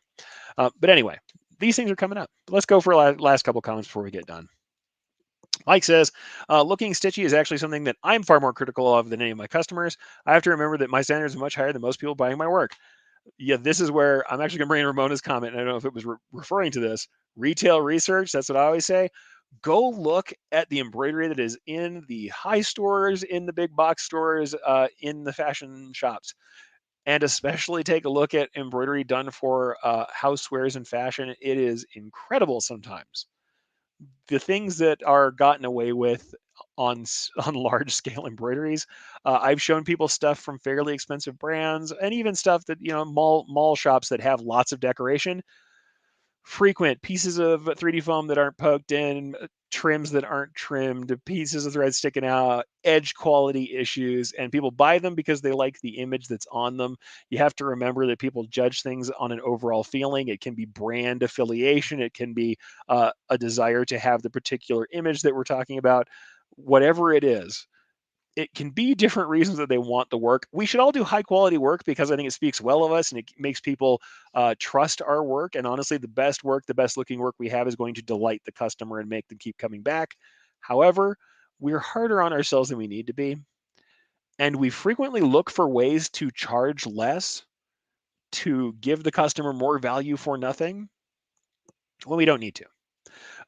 But anyway, these things are coming up. Let's go for last couple comments before we get done. Mike says, looking stitchy is actually something that I'm far more critical of than any of my customers. I have to remember that my standards are much higher than most people buying my work. Yeah, this is where I'm actually going to bring in Ramona's comment. And I don't know if it was referring to this. Retail research, that's what I always say. Go look at the embroidery that is in the high stores, in the big box stores, in the fashion shops. And especially take a look at embroidery done for housewares and fashion. It is incredible sometimes the things that are gotten away with on on large scale embroideries. I've shown people stuff from fairly expensive brands and even stuff that mall shops that have lots of decoration, frequent pieces of 3D foam that aren't poked in, trims that aren't trimmed, pieces of thread sticking out, edge quality issues, and people buy them because they like the image that's on them. You have to remember that people judge things on an overall feeling. It can be brand affiliation, it can be a desire to have the particular image that we're talking about. Whatever it is, it can be different reasons that they want the work. We should all do high quality work because I think it speaks well of us and it makes people trust our work. And honestly, the best work, the best looking work we have is going to delight the customer and make them keep coming back. However, we're harder on ourselves than we need to be. And we frequently look for ways to charge less to give the customer more value for nothing when we don't need to.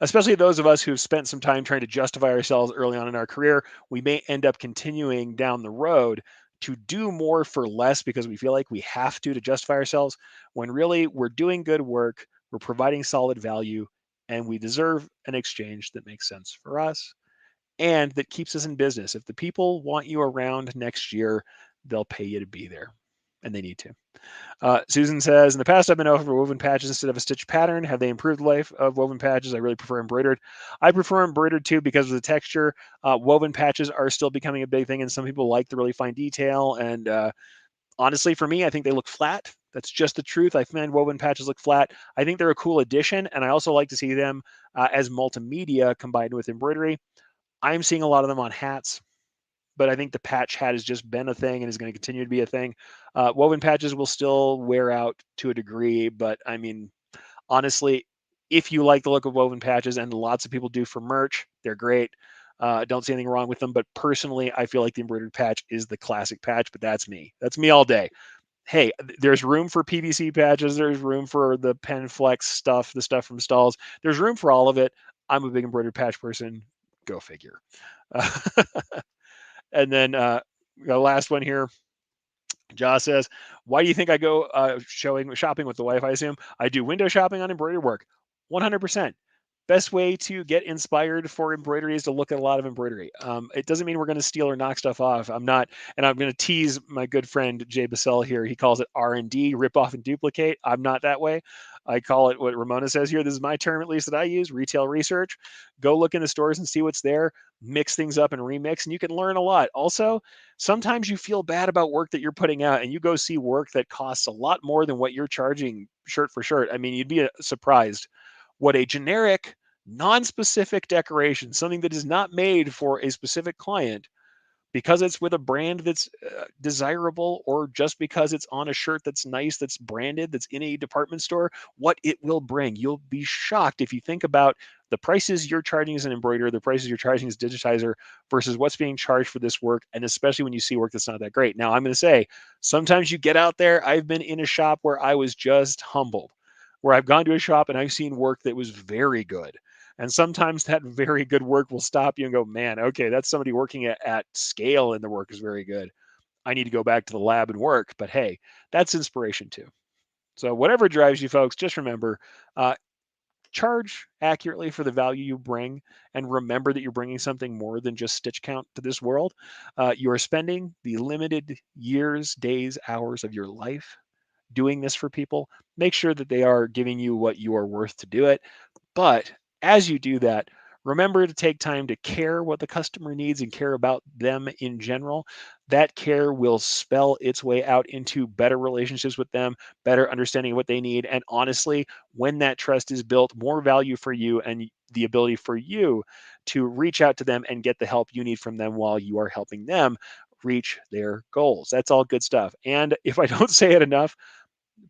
Especially those of us who've spent some time trying to justify ourselves early on in our career, we may end up continuing down the road to do more for less because we feel like we have to justify ourselves when really we're doing good work, we're providing solid value, and we deserve an exchange that makes sense for us and that keeps us in business. If the people want you around next year, they'll pay you to be there, and they need to. Susan says, in the past, I've been over woven patches instead of a stitch pattern. Have they improved the life of woven patches? I really prefer embroidered. I prefer embroidered too because of the texture. Woven patches are still becoming a big thing, and some people like the really fine detail. And honestly, for me, I think they look flat. That's just the truth. I find woven patches look flat. I think they're a cool addition, and I also like to see them as multimedia combined with embroidery. I'm seeing a lot of them on hats, but I think the patch hat has just been a thing and is going to continue to be a thing. Woven patches will still wear out to a degree, but I mean, honestly, if you like the look of woven patches, and lots of people do for merch, they're great. Don't see anything wrong with them, but personally, I feel like the embroidered patch is the classic patch. But that's me. That's me all day. Hey, there's room for PVC patches. There's room for the pen flex stuff, the stuff from stalls. There's room for all of it. I'm a big embroidered patch person. Go figure. Uh, and then the last one here. Josh says, "Why do you think I go shopping with the wife? I assume I do window shopping on embroidery work. 100%. Best way to get inspired for embroidery is to look at a lot of embroidery. It doesn't mean we're going to steal or knock stuff off. I'm not, and I'm going to tease my good friend Jay Bassell here. He calls it R&D, rip off and duplicate. I'm not that way. I call it what Ramona says here. This is my term, at least that I use: retail research. Go look in the stores and see what's there. Mix things up and remix, and you can learn a lot. Also, sometimes you feel bad about work that you're putting out, and you go see work that costs a lot more than what you're charging shirt for shirt. I mean, you'd be surprised what a generic, non-specific decoration, something that is not made for a specific client, because it's with a brand that's desirable, or just because it's on a shirt that's nice, that's branded, that's in a department store, what it will bring. You'll be shocked if you think about the prices you're charging as an embroiderer, the prices you're charging as digitizer, versus what's being charged for this work. And especially when you see work that's not that great. Now, I'm going to say, sometimes you get out there. I've been in a shop where I was just humbled, where I've gone to a shop and I've seen work that was very good. And sometimes that very good work will stop you and go, man, okay, that's somebody working at scale and the work is very good. I need to go back to the lab and work. But hey, that's inspiration too. So whatever drives you, folks, just remember, uh, charge accurately for the value you bring, and remember that you're bringing something more than just stitch count to this world. You are spending the limited years, days, hours of your life doing this for people. Make sure that they are giving you what you are worth to do it. But as you do that, remember to take time to care what the customer needs and care about them in general. That care will spell its way out into better relationships with them, better understanding of what they need. And honestly, when that trust is built, more value for you and the ability for you to reach out to them and get the help you need from them while you are helping them reach their goals. That's all good stuff. And if I don't say it enough,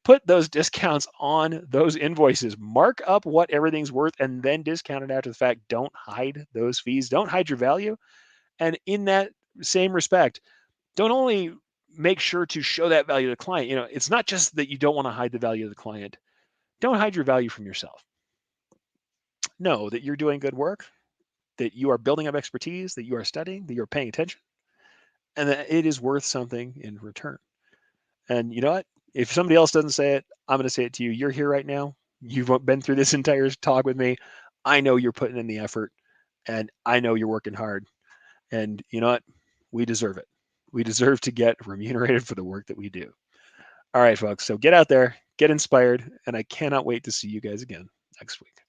put those discounts on those invoices. Mark up what everything's worth and then discount it after the fact. Don't hide those fees. Don't hide your value. And in that same respect, don't only make sure to show that value to the client. It's not just that you don't want to hide the value of the client. Don't hide your value from yourself. Know that you're doing good work, that you are building up expertise, that you are studying, that you're paying attention, and that it is worth something in return. And you know what? If somebody else doesn't say it, I'm going to say it to you. You're here right now. You've been through this entire talk with me. I know you're putting in the effort, and I know you're working hard. And you know what? We deserve it. We deserve to get remunerated for the work that we do. All right, folks. So get out there, get inspired, and I cannot wait to see you guys again next week.